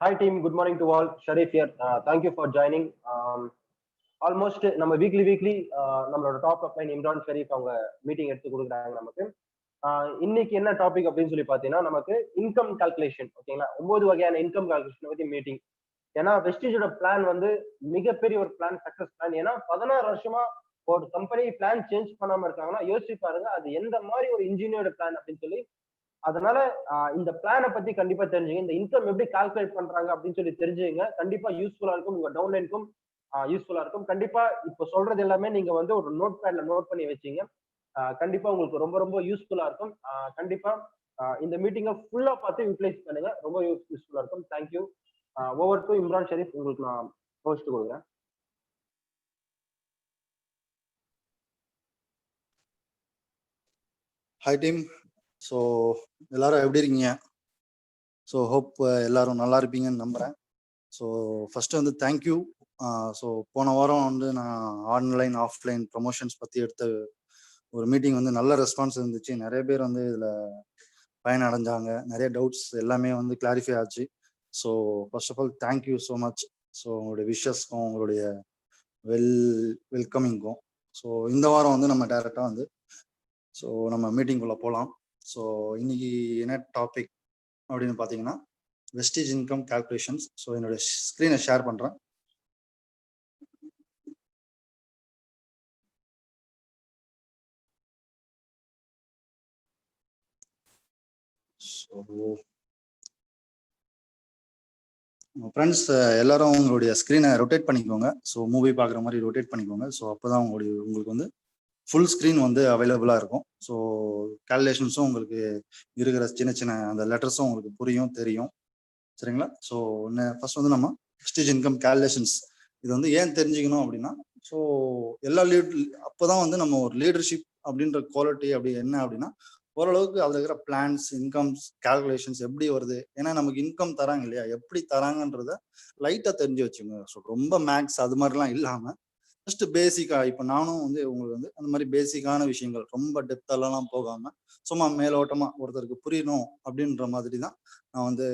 Hi team, good morning to all. Sharif here. Thank you for joining. Almost நம்ம weekly நம்மளோட top அப்ளைன் Imran Sharif அவங்க meeting எடுத்து கொடுக்குறாங்க நமக்கு. இன்னைக்கு என்ன டாபிக் அப்படின்னு சொல்லி பார்த்தீங்கன்னா நமக்கு இன்கம் கால்குலேஷன். ஓகேங்களா, 9 வகையான இன்கம் கால்குலேஷன் பத்தி மீட்டிங். ஏன்னா வெஸ்டீஜோட பிளான் வந்து மிகப்பெரிய ஒரு பிளான், சக்சஸ் பிளான். ஏன்னா 16 வருஷமா ஒரு கம்பெனி பிளான் சேஞ்ச் பண்ணாம இருக்காங்கன்னா யோசிச்சு பாருங்க அது எந்த மாதிரி ஒரு இன்ஜினியர்டு பிளான் அப்படின்னு சொல்லி. அதனால இந்த பிளானை பத்தி கண்டிப்பா தெரிஞ்சுங்க, இந்த இன்கம் எப்படி கால்குலேட் பண்றாங்க அப்படின்னு சொல்லி தெரிஞ்சுங்க. கண்டிப்பா யூஸ்ஃபுல்லா இருக்கும், உங்க டவுன்லைனுக்கும் யூஸ்ஃபுல்லா இருக்கும். கண்டிப்பா இப்ப சொல்றது எல்லாமே நீங்க வந்து ஒரு நோட் பேட்ல நோட் பண்ணி வச்சீங்க. கண்டிப்பா உங்களுக்கு ரொம்ப ரொம்ப யூஸ்ஃபுல்லா இருக்கும். கண்டிப்பா இந்த மீட்டிங்கை ஃபுல்லா பார்த்து யூட்டிலைஸ் பண்ணுங்க, ரொம்ப யூஸ்ஃபுல்லா இருக்கும். Thank you. Over to Imran Sharif, உங்களுக்கு நான் ஹோஸ்ட் கொடுக்குறேன். Hi team. ஸோ எல்லாரும் எப்படி இருக்கீங்க? ஸோ ஹோப் எல்லாரும் நல்லா இருப்பீங்கன்னு நம்புகிறேன். ஸோ ஃபஸ்ட்டு வந்து தேங்க்யூ. ஸோ போன வாரம் வந்து நான் ஆன்லைன் ஆஃப்லைன் ப்ரொமோஷன்ஸ் பற்றி எடுத்த ஒரு மீட்டிங் வந்து நல்ல ரெஸ்பான்ஸ் இருந்துச்சு. நிறைய பேர் வந்து இதில் பயனடைஞ்சாங்க. நிறைய டவுட்ஸ் எல்லாமே வந்து கிளாரிஃபை ஆச்சு. So first of all thank you so much. So உங்களுடைய விஷஸ்க்கும் உங்களுடைய வெல்கமிங்க்கும். ஸோ இந்த வாரம் வந்து நம்ம டைரெக்டாக வந்து ஸோ நம்ம மீட்டிங்குள்ளே போகலாம். ஸோ இன்னைக்கு என்ன டாபிக் அப்படின்னு பார்த்தீங்கன்னா வெஸ்டேஜ் இன்கம் கால்குலேஷன்ஸ். ஸோ என்னோட ஸ்க்ரீனை ஷேர் பண்ணுறேன். ஸோ ஃப்ரெண்ட்ஸ் எல்லாரும் உங்களுடைய ஸ்க்ரீனை ரொட்டேட் பண்ணிக்கோங்க. ஸோ மூவி பார்க்குற மாதிரி ரொட்டேட் பண்ணிக்கோங்க. ஸோ அப்போ தான் உங்களுக்கு வந்து ஃபுல் ஸ்க்ரீன் வந்து அவைலபிளாக இருக்கும். ஸோ கால்குலேஷன்ஸும் உங்களுக்கு இருக்கிற சின்ன சின்ன அந்த லெட்டர்ஸும் உங்களுக்கு புரியும், தெரியும். சரிங்களா? ஸோ ஃபர்ஸ்ட் வந்து நம்ம வெஸ்டேஜ் இன்கம் கால்குலேஷன்ஸ் இது வந்து ஏன் தெரிஞ்சுக்கணும் அப்படின்னா, ஸோ எல்லா அப்போதான் வந்து நம்ம ஒரு லீடர்ஷிப் அப்படின்ற குவாலிட்டி அப்படி என்ன அப்படின்னா ஓரளவுக்கு அதில் இருக்கிற பிளான்ஸ், இன்கம்ஸ், கால்குலேஷன்ஸ் எப்படி வருது, ஏன்னா நமக்கு இன்கம் தராங்க இல்லையா, எப்படி தராங்கன்றத லைட்டாக தெரிஞ்சு வச்சுங்க. ஸோ ரொம்ப மேக்ஸ் அது மாதிரிலாம் இல்லாமல் ஜஸ்ட் பேசிக்கா இப்போ நானும் வந்து உங்களுக்கு வந்து அந்த மாதிரி பேசிக்கான விஷயங்கள் ரொம்ப டெப்தெல்லாம் போகாம சும்மா மேலோட்டமா ஒருத்தருக்கு புரியணும் அப்படின்ற மாதிரி தான் நான் வந்து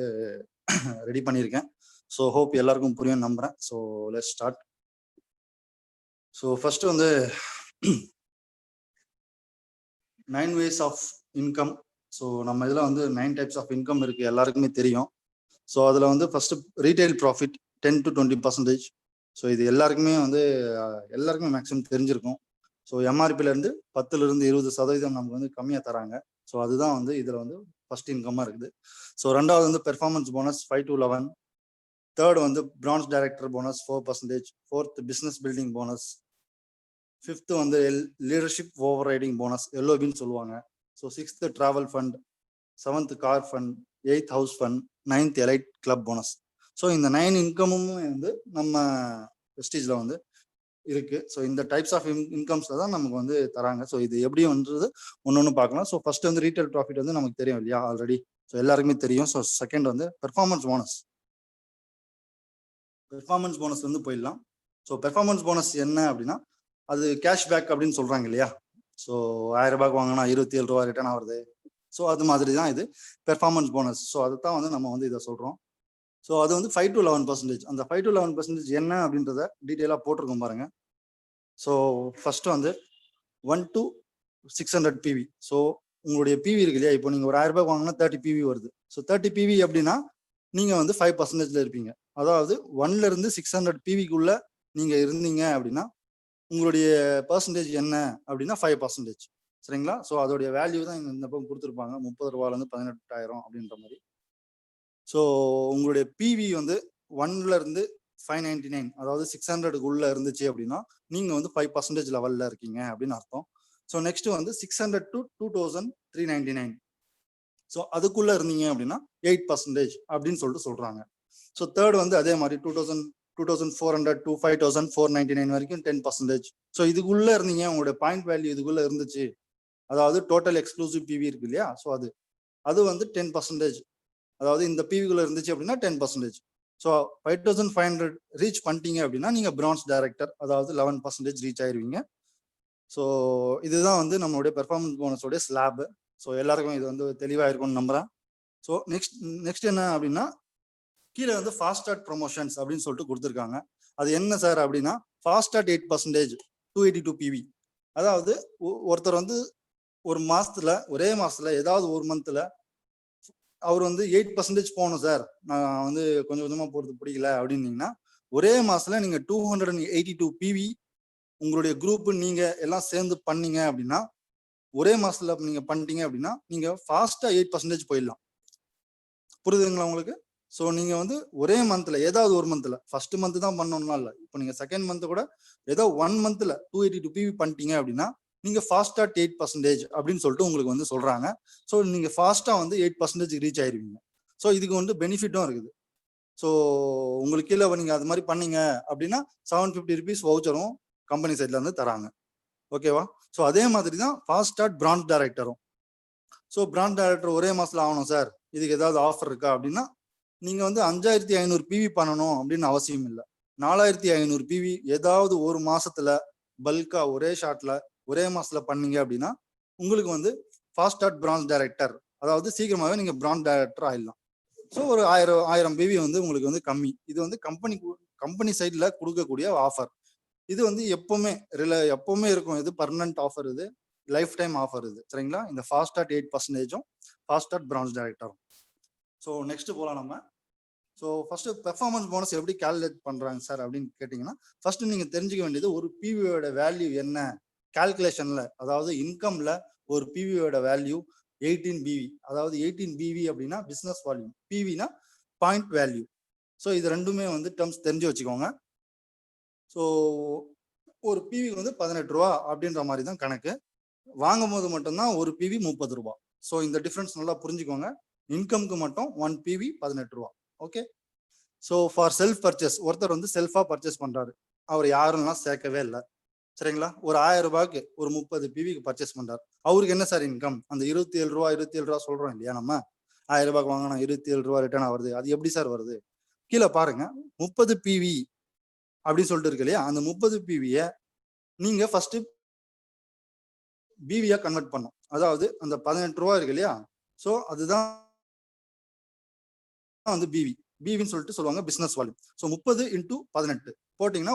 ரெடி பண்ணியிருக்கேன். ஸோ ஹோப் எல்லாருக்கும் புரியும் நம்புறேன். So let's start. So first வந்து 9 ways ஆஃப் இன்கம். ஸோ நம்ம இதில் வந்து 9 types ஆஃப் இன்கம் இருக்கு, எல்லாருக்குமே தெரியும். ஸோ அதில் வந்து first retail profit 10 to 20%. So இது எல்லாருக்குமே வந்து எல்லாருக்குமே மேக்ஸிமம் தெரிஞ்சிருக்கும். ஸோ எம்ஆர்பிலேருந்து 10% 20% நமக்கு வந்து கம்மியாக தராங்க. ஸோ அதுதான் வந்து இதில் வந்து ஃபர்ஸ்ட் இன்கமாக இருக்குது. ஸோ ரெண்டாவது வந்து பெர்ஃபார்மன்ஸ் போனஸ் 5 to 11. தேர்ட் வந்து branch director bonus 4%. Fourth business building bonus. Fifth வந்து லீடர்ஷிப் ஓவர் ரைடிங் போனஸ், எல்ஓபின்னு சொல்லுவாங்க. So sixth travel fund, seventh car fund, eighth house fund, ninth elite club bonus. So இந்த 9 இன்கமும் வந்து நம்ம வெஸ்டீஜில் வந்து இருக்கு. So இந்த டைப்ஸ் ஆஃப் இன்கம்ஸ்ல தான் நமக்கு வந்து தராங்க. ஸோ இது எப்படி வந்துறது ஒன்று பார்க்கலாம். ஸோ ஃபர்ஸ்ட் வந்து ரீட்டைல் ப்ராஃபிட் வந்து நமக்கு தெரியும் இல்லையா ஆல்ரெடி, ஸோ எல்லாருக்குமே தெரியும். ஸோ செகண்ட் வந்து பெர்ஃபார்மன்ஸ் போனஸ். பெர்ஃபார்மன்ஸ் போனஸ் வந்து போயிடலாம். ஸோ பெர்ஃபார்மன்ஸ் போனஸ் என்ன அப்படின்னா அது கேஷ்பேக் அப்படின்னு சொல்றாங்க இல்லையா. ஸோ 1000 ரூபாய்க்கு வாங்கினா 27 ரூபா ரிட்டர்ன் ஆகுது. ஸோ அது மாதிரி தான் இது பெர்ஃபார்மன்ஸ் போனஸ். ஸோ அதுதான் வந்து நம்ம வந்து இதை சொல்றோம். ஸோ அது வந்து 5 to 11%. அந்த 5 to 11% என்ன அப்படின்றத டீட்டெயிலாக போட்டிருக்கோம் பாருங்க. ஸோ ஃபர்ஸ்ட் வந்து 1 to 600 பிவி. ஸோ உங்களுடைய பிவி இருக்கு இல்லையா, இப்போ நீங்கள் ஒரு 1000 ரூபாய்க்கு வாங்கினா 30 பிவி வருது. ஸோ 30 பிவி அப்படின்னா நீங்கள் வந்து 5% இருப்பீங்க. அதாவது 1ல இருந்து 600 பிவிக்குள்ள நீங்கள் இருந்தீங்க அப்படின்னா உங்களுடைய பர்சன்டேஜ் என்ன அப்படின்னா 5%. சரிங்களா? ஸோ அதோடைய வேல்யூ தான் இந்த பக்கம் கொடுத்துருப்பாங்க, 30 ரூபாயிலேருந்து 18,000 அப்படின்ற மாதிரி. ஸோ உங்களுடைய பிவி வந்து 1ல இருந்து 599, அதாவது 600க்குள்ள இருந்துச்சு அப்படின்னா நீங்க வந்து 5% லெவல்ல இருக்கீங்க அப்படின்னு அர்த்தம். ஸோ நெக்ஸ்ட் வந்து 600 to 2,399. ஸோ அதுக்குள்ள இருந்தீங்க அப்படின்னா 8% அப்படின்னு சொல்லிட்டு சொல்றாங்க. ஸோ தேர்ட் வந்து அதே மாதிரி 2,400 to 5,499 வரைக்கும் 10%. ஸோ இதுக்குள்ள இருந்தீங்க, உங்களுடைய பாயிண்ட் வேல்யூ இதுக்குள்ள இருந்துச்சு, அதாவது டோட்டல் எக்ஸ்க்ளூசிவ் பிவி இருக்கு இல்லையா, ஸோ அது வந்து 10%. அதாவது இந்த பிவிக்குள்ள இருந்துச்சு அப்படின்னா 10%. ஸோ 5,500 ரீச் பண்ணிட்டீங்க அப்படின்னா நீங்க பிரான்ச் டைரக்டர், அதாவது 11% ரீச் ஆயிருவீங்க. ஸோ இதுதான் வந்து நம்மளுடைய பெர்ஃபார்மன்ஸ் போனஸோடைய ஸ்லாப். ஸோ எல்லாருக்கும் இது வந்து தெளிவாக இருக்கும்னு நம்புறேன். ஸோ நெக்ஸ்ட் என்ன அப்படின்னா கீழே வந்து ஃபாஸ்ட் ஸ்டார்ட் ப்ரொமோஷன்ஸ் அப்படின்னு சொல்லிட்டு கொடுத்துருக்காங்க. அது என்ன சார் அப்படின்னா, ஃபாஸ்ட் ஸ்டார்ட் 8% 282 PV. அதாவது ஒருத்தர் வந்து ஒரு மாசத்துல, ஒரே மாசத்துல ஏதாவது ஒரு மந்த்ல அவர் வந்து 8% போகணும் சார், நான் வந்து கொஞ்சம் கொஞ்சமா போறது பிடிக்கல அப்படின்னீங்கன்னா, ஒரே மாசத்துல நீங்க 282 PV உங்களுடைய குரூப் நீங்க எல்லாம் சேர்ந்து பண்ணீங்க அப்படின்னா, ஒரே மாசத்துல நீங்க பண்ணிட்டீங்க அப்படின்னா நீங்க ஃபாஸ்டா 8% போயிடலாம். புரியுதுங்களா உங்களுக்கு? ஸோ நீங்க வந்து ஒரே மந்த்ல ஏதாவது ஒரு மந்த்ல, ஃபர்ஸ்ட் மந்த் தான் பண்ணணும்னா இல்லை, இப்போ நீங்க செகண்ட் மந்த் கூட ஏதோ 1 மந்த்ல 282 PV பண்ணிட்டீங்க அப்படின்னா நீங்க ஃபாஸ்டா 8% அப்படின்னு சொல்லிட்டு உங்களுக்கு வந்து சொல்றாங்க. ஸோ நீங்க ஃபாஸ்டா வந்து 8% ரீச் ஆயிருவீங்க. ஸோ இதுக்கு வந்து பெனிஃபிட்டும் இருக்குது. ஸோ உங்களுக்கு கீழே நீங்க அது மாதிரி பண்ணீங்க அப்படின்னா 750 rupees வவுச்சரும் கம்பெனி சைட்ல இருந்து தராங்க. ஓகேவா? ஸோ அதே மாதிரி தான் ஃபாஸ்ட் ஸ்டார்ட் பிரான்ச் டைரக்டரும். ஸோ பிரான்ச் டைரக்டர் ஒரே மாசத்துல ஆகணும் சார், இதுக்கு ஏதாவது ஆஃபர் இருக்கா அப்படின்னா, நீங்க வந்து 5500 PV பண்ணணும் அப்படின்னு அவசியம் இல்லை. 4500 PV ஏதாவது ஒரு மாசத்துல பல்கா ஒரே ஷாட்ல ஒரே மாசத்துல பண்ணீங்க அப்படின்னா உங்களுக்கு வந்து ஃபாஸ்ட் ஸ்டார்ட் பிரான்ச் டைரக்டர், அதாவது சீக்கிரமாவே நீங்க பிரான்ச் டைரக்டர் ஆயிடலாம். ஸோ ஒரு 1000 PV வந்து உங்களுக்கு வந்து கம்மி. இது வந்து கம்பெனி சைட்ல கொடுக்கக்கூடிய ஆஃபர். இது வந்து எப்பவுமே இருக்கும். இது பர்மனன்ட் ஆஃபர், இது லைஃப் டைம் ஆஃபர் இது. சரிங்களா? இந்த fast start 8%, fast start branch டைரக்டரும். ஸோ நெக்ஸ்ட் போகலாம் நம்ம. ஸோ ஃபர்ஸ்ட் பெர்ஃபார்மன்ஸ் போனஸ் எப்படி கால்குலேட் பண்றாங்க சார் அப்படின்னு கேட்டீங்கன்னா, ஃபர்ஸ்ட் நீங்க தெரிஞ்சுக்க வேண்டியது ஒரு பிவியோட வேல்யூ என்ன கால்குலேஷன்ல, அதாவது இன்கம்ல ஒரு பிவியோட வேல்யூ 18 BV. அதாவது 18 BV அப்படின்னா பிசினஸ் வால்யூம், பிவினா பாயிண்ட் வேல்யூ. ஸோ இது ரெண்டுமே வந்து டேர்ம்ஸ் தெரிஞ்சு வச்சுக்கோங்க. ஸோ ஒரு பிவி வந்து 18 ரூபா அப்படின்ற மாதிரி தான் கணக்கு. வாங்கும் போது மட்டும்தான் ஒரு பிவி 30 ரூபா. ஸோ இந்த டிஃபரன்ஸ் நல்லா புரிஞ்சுக்கோங்க. இன்கம்க்கு மட்டும் 1 PV 18 ரூபா. Okay. So for self purchase, ஒருத்தர் வந்து செல்ஃபா பர்ச்சேஸ் பண்றாரு, அவர் யாருன்னா சேர்க்கவே இல்லை. சரிங்களா? ஒரு 1000 ரூபாய்க்கு ஒரு 30 PVக்கு பர்ச்சேஸ் பண்றாரு. அவருக்கு என்ன சார் இன்கம்? அந்த 27 ரூபா சொல்றோம் இல்லையா நம்ம, 1000 ரூபாய்க்கு வாங்கினா 27 ரூபா ரிட்டர்ன் வருது. அது எப்படி சார் வருது? கீழே பாருங்க, 30 PV அப்படின்னு சொல்லிட்டு இருக்கு இல்லையா, அந்த 30 PVயை நீங்க ஃபர்ஸ்ட் பிவியா கன்வெர்ட் பண்ணும். அதாவது அந்த 18 ரூபா இருக்கு இல்லையா, ஸோ அதுதான் வந்து பிவின்னு சொல்லிட்டு சொல்லுவாங்க, பிசினஸ் வால்யூம். ஸோ 30 × 18 போட்டீங்கன்னா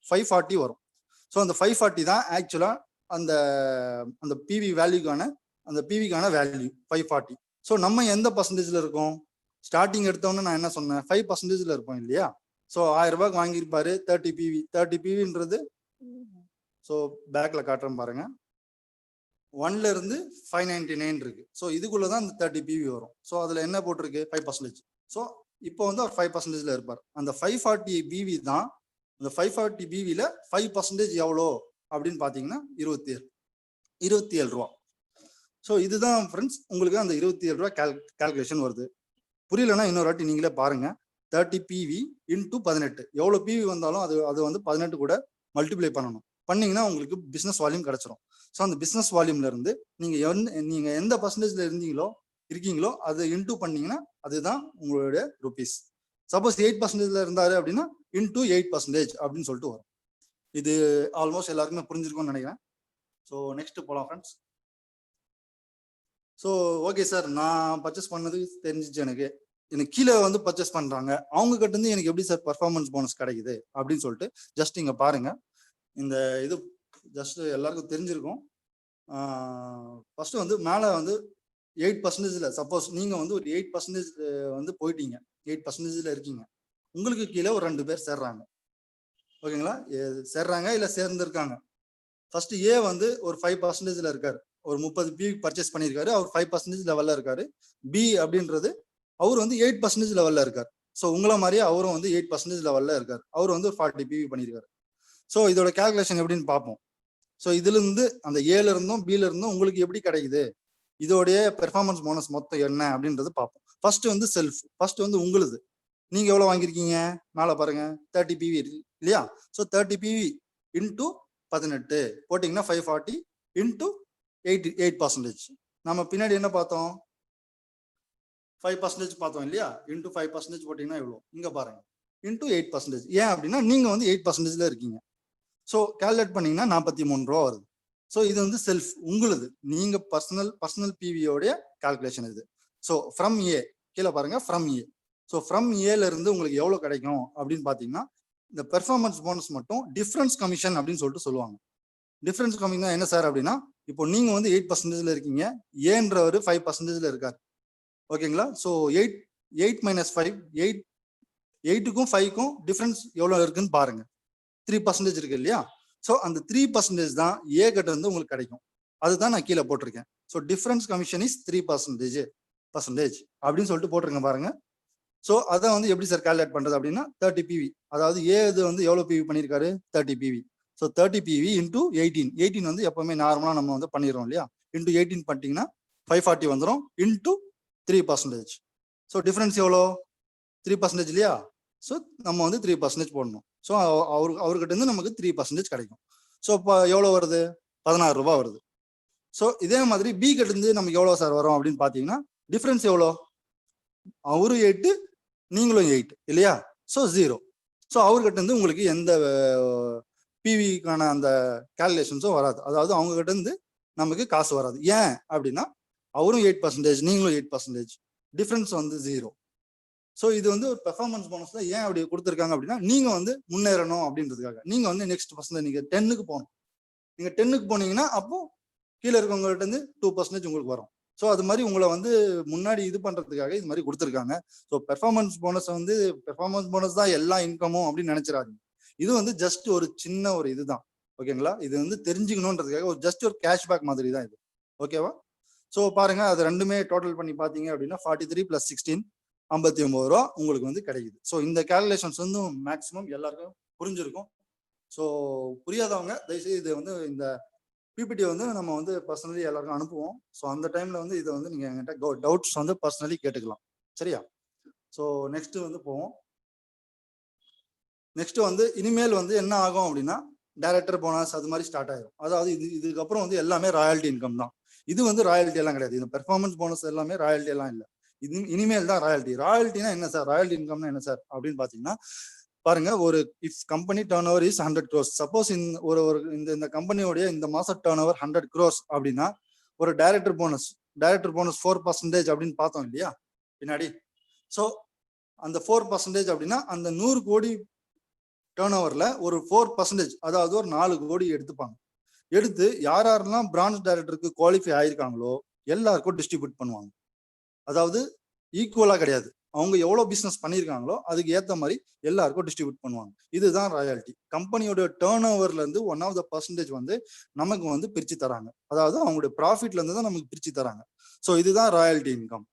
540 வரும். ஸோ அந்த 540 தான் ஆக்சுவலா அந்த அந்த பிவி வேல்யூக்கான, அந்த பிவிக்கான வேல்யூ 540. ஸோ நம்ம எந்த பர்சன்டேஜ்ல இருக்கோம்? ஸ்டார்டிங் எடுத்தோன்னு நான் என்ன சொன்னேன், 5%ல இருப்போம் இல்லையா? ஸோ 1000 ரூபாய்க்கு வாங்கியிருப்பாரு, 30 PV. 30 PVன்றது ஸோ பேக்ல காட்டுறேன் பாருங்க, 1ல இருந்து 599 இருக்கு. ஸோ இதுக்குள்ளதான் அந்த 30 PV வரும். ஸோ அதுல என்ன போட்டிருக்கு? 5%. ஸோ இப்போ வந்து அவர் 5%ல இருப்பார். அந்த 540 PV தான், அந்த 540 PVல 5% எவ்வளோ அப்படின்னு பாத்தீங்கன்னா 27 ரூபா. ஸோ இதுதான் ஃப்ரெண்ட்ஸ் உங்களுக்கு அந்த 27 ரூபா கால்குலேஷன் வருது. புரியலன்னா இன்னொரு வாட்டி நீங்களே பாருங்க. 30 PV × 18 எவ்வளவு PV வந்தாலும் அது வந்து 18 கூட மல்டிப்ளை பண்ணணும். பண்ணீங்கன்னா உங்களுக்கு பிசினஸ் வால்யூம் கிடைச்சிரும். ஸோ அந்த பிசினஸ் வால்யூம்ல இருந்து நீங்க எந்த பர்சன்டேஜ்ல இருக்கீங்களோ அது இன்டூ பண்ணீங்கன்னா அதுதான் உங்களுடைய ருபீஸ். சப்போஸ் 8%ல இருந்தாரு அப்படின்னா × 8% அப்படின்னு சொல்லிட்டு வரும். இது ஆல்மோஸ்ட் எல்லாருக்குமே புரிஞ்சிருக்கும்னு நினைக்கிறேன். ஸோ நெக்ஸ்ட் போலாம் ஃப்ரெண்ட்ஸ். ஸோ ஓகே சார், நான் பர்ச்சேஸ் பண்ணது தெரிஞ்சிச்சு, எனக்கு கீழே வந்து பர்ச்சேஸ் பண்றாங்க, அவங்க கிட்ட இருந்து எனக்கு எப்படி சார் பர்ஃபார்மன்ஸ் போனஸ் கிடைக்குது அப்படின்னு சொல்லிட்டு ஜஸ்ட் இங்க பாருங்க. இந்த இது ஜஸ்ட் எல்லாருக்கும் தெரிஞ்சிருக்கும். ஃபர்ஸ்ட் வந்து மேலே வந்து 8%ல சப்போஸ் நீங்க வந்து ஒரு 8% வந்து போயிட்டீங்க, 8%ல இருக்கீங்க, உங்களுக்கு கீழே ஒரு 2 பேர் சேர்றாங்க. ஓகேங்களா? சேர்றாங்க இல்ல சேர்ந்துருக்காங்க. ஃபர்ஸ்ட் ஏ வந்து ஒரு 5%ல இருக்காரு, ஒரு 30 PV பர்ச்சேஸ் பண்ணியிருக்காரு, அவர் 5% லெவல்ல இருக்காரு. பி அப்படின்றது அவர் வந்து 8% லெவல்ல இருக்காரு. ஸோ உங்களை மாதிரியே அவரும் வந்து 8% லெவல்ல இருக்காரு. அவர் வந்து ஒரு 40 PV பண்ணியிருக்காரு. ஸோ இதோட கால்குலேஷன் எப்படின்னு பார்ப்போம். ஸோ இதுல இருந்து அந்த ஏல இருந்தும் பில இருந்தும் உங்களுக்கு எப்படி கிடைக்குது, இதோடைய பெர்ஃபார்மன்ஸ் போனஸ் மொத்தம் என்ன அப்படின்றது பார்ப்போம். ஃபர்ஸ்ட் வந்து செல்ஃப், ஃபர்ஸ்ட் வந்து உங்களுது. நீங்க எவ்வளவு வாங்கியிருக்கீங்க மேல பாருங்க, 30 PV இல்லையா? ஸோ 30 PV × 18 போட்டீங்கன்னா 540 × 8%. நம்ம பின்னாடி என்ன பார்த்தோம்? 5% பார்த்தோம் இல்லையா? × 5% போட்டீங்கன்னா எவ்வளோ? இங்க பாருங்க, × 8%. ஏன் அப்படின்னா நீங்க வந்து 8%ல இருக்கீங்க. ஸோ கால்குலேட் பண்ணீங்கன்னா 43 ரூபா வருது. ஸோ இது வந்து செல்ஃப் உங்களுது, நீங்க பர்சனல் பிவியோடைய கால்குலேஷன் இது. ஸோ ஃப்ரம் ஏ கீழே பாருங்க, ஃப்ரம் ஏ ஸோ ஃப்ரம் ஏல இருந்து உங்களுக்கு எவ்வளவு கிடைக்கும் அப்படின்னு பாத்தீங்கன்னா இந்த பெர்ஃபார்மன்ஸ் போனஸ் மட்டும் டிஃபரன்ஸ் கமிஷன் அப்படின்னு சொல்லிட்டு சொல்லுவாங்க. டிஃபரன்ஸ் கமிஷன் என்ன சார் அப்படின்னா, இப்போ நீங்க வந்து 8% இருக்கீங்க, ஏன்றவர் 5% இருக்காரு. ஓகேங்களா? ஸோ 8 மைனஸ் 5, 8க்கும் 5க்கும் டிஃபரன்ஸ் எவ்வளவு இருக்குன்னு பாருங்க. 3% இருக்கு இல்லையா? ஸோ அந்த 3% தான் ஏ கிட்ட இருந்து உங்களுக்கு கிடைக்கும். அதுதான் நான் கீழே போட்டிருக்கேன். ஸோ டிஃபரன்ஸ் கமிஷன் இஸ் 3% அப்படின்னு சொல்லிட்டு போட்டிருக்கேன் பாருங்க. ஸோ அதை வந்து எப்படி சார் கால்குலேட் பண்றது அப்படின்னா 30 பிவி, அதாவது ஏ இது வந்து எவ்வளவு பிவி பண்ணியிருக்காரு, 30 பிவி. ஸோ 30 பிவி இன்டூ 18 வந்து எப்பவுமே நார்மலா நம்ம வந்து பண்ணிடுறோம் இல்லையா? இன்டூ 18 பண்ணிட்டீங்கன்னா 540 வந்துடும் இன்டூ 3%. ஸோ டிஃபரன்ஸ் எவ்வளோ, 3% இல்லையா? ஸோ நம்ம வந்து 3% போடணும். ஸோ அவர்கிட்ட இருந்து நமக்கு 3% கிடைக்கும். ஸோ இப்போ எவ்வளோ வருது, 16 ரூபாய் வருது. ஸோ இதே மாதிரி பி கிட்ட இருந்து நமக்கு எவ்வளோ சார் வரும் அப்படின்னு பார்த்தீங்கன்னா டிஃபரன்ஸ் எவ்வளோ, அவரும் 8 நீங்களும் 8 இல்லையா? ஸோ 0. ஸோ அவர்கிட்ட இருந்து உங்களுக்கு எந்த பிவிக்கான அந்த கால்குலேஷன்ஸும் வராது. அதாவது அவங்க கிட்ட இருந்து நமக்கு காசு வராது. ஏன் அப்படின்னா அவரும் 8%, நீங்களும் 8%, டிஃபரன்ஸ் வந்து 0. ஸோ இது வந்து ஒரு பெர்ஃபார்மன்ஸ் போனஸ்ல ஏன் அப்படி கொடுத்துருக்காங்க அப்படின்னா நீங்க வந்து முன்னேறணும் அப்படின்றதுக்காக. நீங்க வந்து நெக்ஸ்ட் பர்சன்ட் நீங்க 10க்கு போகணும். நீங்க 10க்கு போனீங்கன்னா அப்போ கீழே இருக்கவங்ககிட்ட இருந்து 2% உங்களுக்கு வரும். ஸோ அது மாதிரி உங்களை வந்து முன்னாடி இது பண்றதுக்காக இது மாதிரி கொடுத்துருக்காங்க. ஸோ பெர்ஃபார்மன்ஸ் போனஸ் வந்து பெர்ஃபார்மன்ஸ் போனஸ் தான் எல்லா இன்கமும் அப்படின்னு நினைச்சிடாதீங்க. இது வந்து ஜஸ்ட் ஒரு சின்ன ஒரு இதுதான். ஓகேங்களா? இது வந்து தெரிஞ்சுக்கணுன்றதுக்காக ஒரு ஜஸ்ட் ஒரு கேஷ்பேக் மாதிரி தான் இது. ஓகேவா? ஸோ பாருங்க, அது ரெண்டுமே டோட்டல் பண்ணி பார்த்தீங்க அப்படின்னா 43 + 16 59 ரூபா உங்களுக்கு வந்து கிடைக்குது. ஸோ இந்த கால்குலேஷன்ஸ் வந்து மேக்ஸிமம் எல்லாருக்கும் புரிஞ்சிருக்கும். ஸோ புரியாதவங்க தயவுசெய்து இது வந்து இந்த பிபிடி வந்து நம்ம வந்து பர்சனலி எல்லாருக்கும் அனுப்புவோம். ஸோ அந்த டைம்ல வந்து இதை வந்து நீங்க என்கிட்ட டவுட்ஸ் வந்து பர்சனலி கேட்டுக்கலாம். சரியா? ஸோ நெக்ஸ்ட் வந்து போவோம். நெக்ஸ்ட் வந்து இனிமேல் வந்து என்ன ஆகும் அப்படின்னா டைரக்டர் போனஸ் அது மாதிரி ஸ்டார்ட் ஆயிடும். அதாவது இதுக்கப்புறம் வந்து எல்லாமே ராயல்டி இன்கம் தான். இது வந்து ராயல்ட்டி எல்லாம் கிடையாது. இந்த பெர்ஃபார்மன்ஸ் போனஸ் எல்லாமே ராயல்ட்டி எல்லாம் இல்லை. இது இனிமேல் தான் ராயல்ட்டி. ராயல்ட்டினா என்ன சார், ராயல்ட்டி இன்கம்னா என்ன சார் அப்படின்னு பாத்தீங்கன்னா பாருங்க, ஒரு if company turn over is 100 crores, suppose இந்த கம்பெனியோடைய இந்த மாசம் டர்ன் ஓவர் 100 crores அப்படின்னா ஒரு டைரக்டர் போனஸ் 4% அப்படின்னு பார்த்தோம் இல்லையா பின்னாடி. ஸோ அந்த 4% அப்படின்னா அந்த 100 கோடி டர்ன் ஓவர்ல ஒரு 4%, அதாவது ஒரு 4 கோடி எடுத்துப்பாங்க. எடுத்து யாரெல்லாம் பிரான்ச் டைரக்டருக்கு குவாலிஃபை ஆயிருக்காங்களோ எல்லாருக்கும் டிஸ்ட்ரிபியூட் பண்ணுவாங்க. அதாவது ஈக்குவலா கிடையாது, அவங்க எவ்வளவு பிசினஸ் பண்ணியிருக்காங்களோ அதுக்கு ஏற்ற மாதிரி எல்லாருக்கும் டிஸ்ட்ரிபியூட் பண்ணுவாங்க. இதுதான் ராயல்ட்டி. கம்பெனியோட டர்ன் ஓவர்ல இருந்து 1% வந்து நமக்கு வந்து பிரிச்சு தராங்க. அதாவது அவங்களுடைய ப்ராஃபிட்ல இருந்து தான் நமக்கு பிரிச்சு தராங்க. ஸோ இதுதான் ராயல்ட்டி இன்கம்.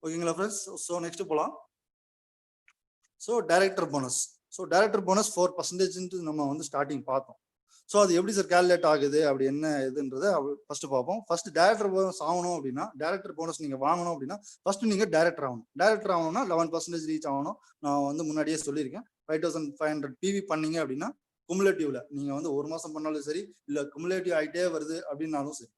ஓகேங்களா ஃப்ரெண்ட்ஸ்? ஸோ நெக்ஸ்ட் போலாம். So director bonus. So director bonus 4% நம்ம வந்து ஸ்டார்டிங் பார்த்தோம். ஸோ அது எப்படி சார் கால்குலேட் ஆகுது, அப்படி என்ன இதுன்றதை ஃபர்ஸ்ட் பார்ப்போம். ஃபர்ஸ்ட் டைரக்டர் போனஸ் ஆகணும் அப்படின்னா, டைரக்டர் போனஸ் நீங்க வாங்கணும் அப்படின்னா ஃபர்ஸ்ட் நீங்க டைரக்டர் ஆகணும். டைரக்டர் ஆகணும்னா 11% ரீச் ஆகணும். நான் வந்து முன்னாடியே சொல்லியிருக்கேன். 5500 பிவி பண்ணீங்க அப்படின்னா குமுலேட்டிவ்ல நீங்க வந்து ஒரு மாசம் பண்ணாலும் சரி, இல்ல குமுலேட்டிவ் ஆகிட்டே வருது அப்படின்னாலும் சரி.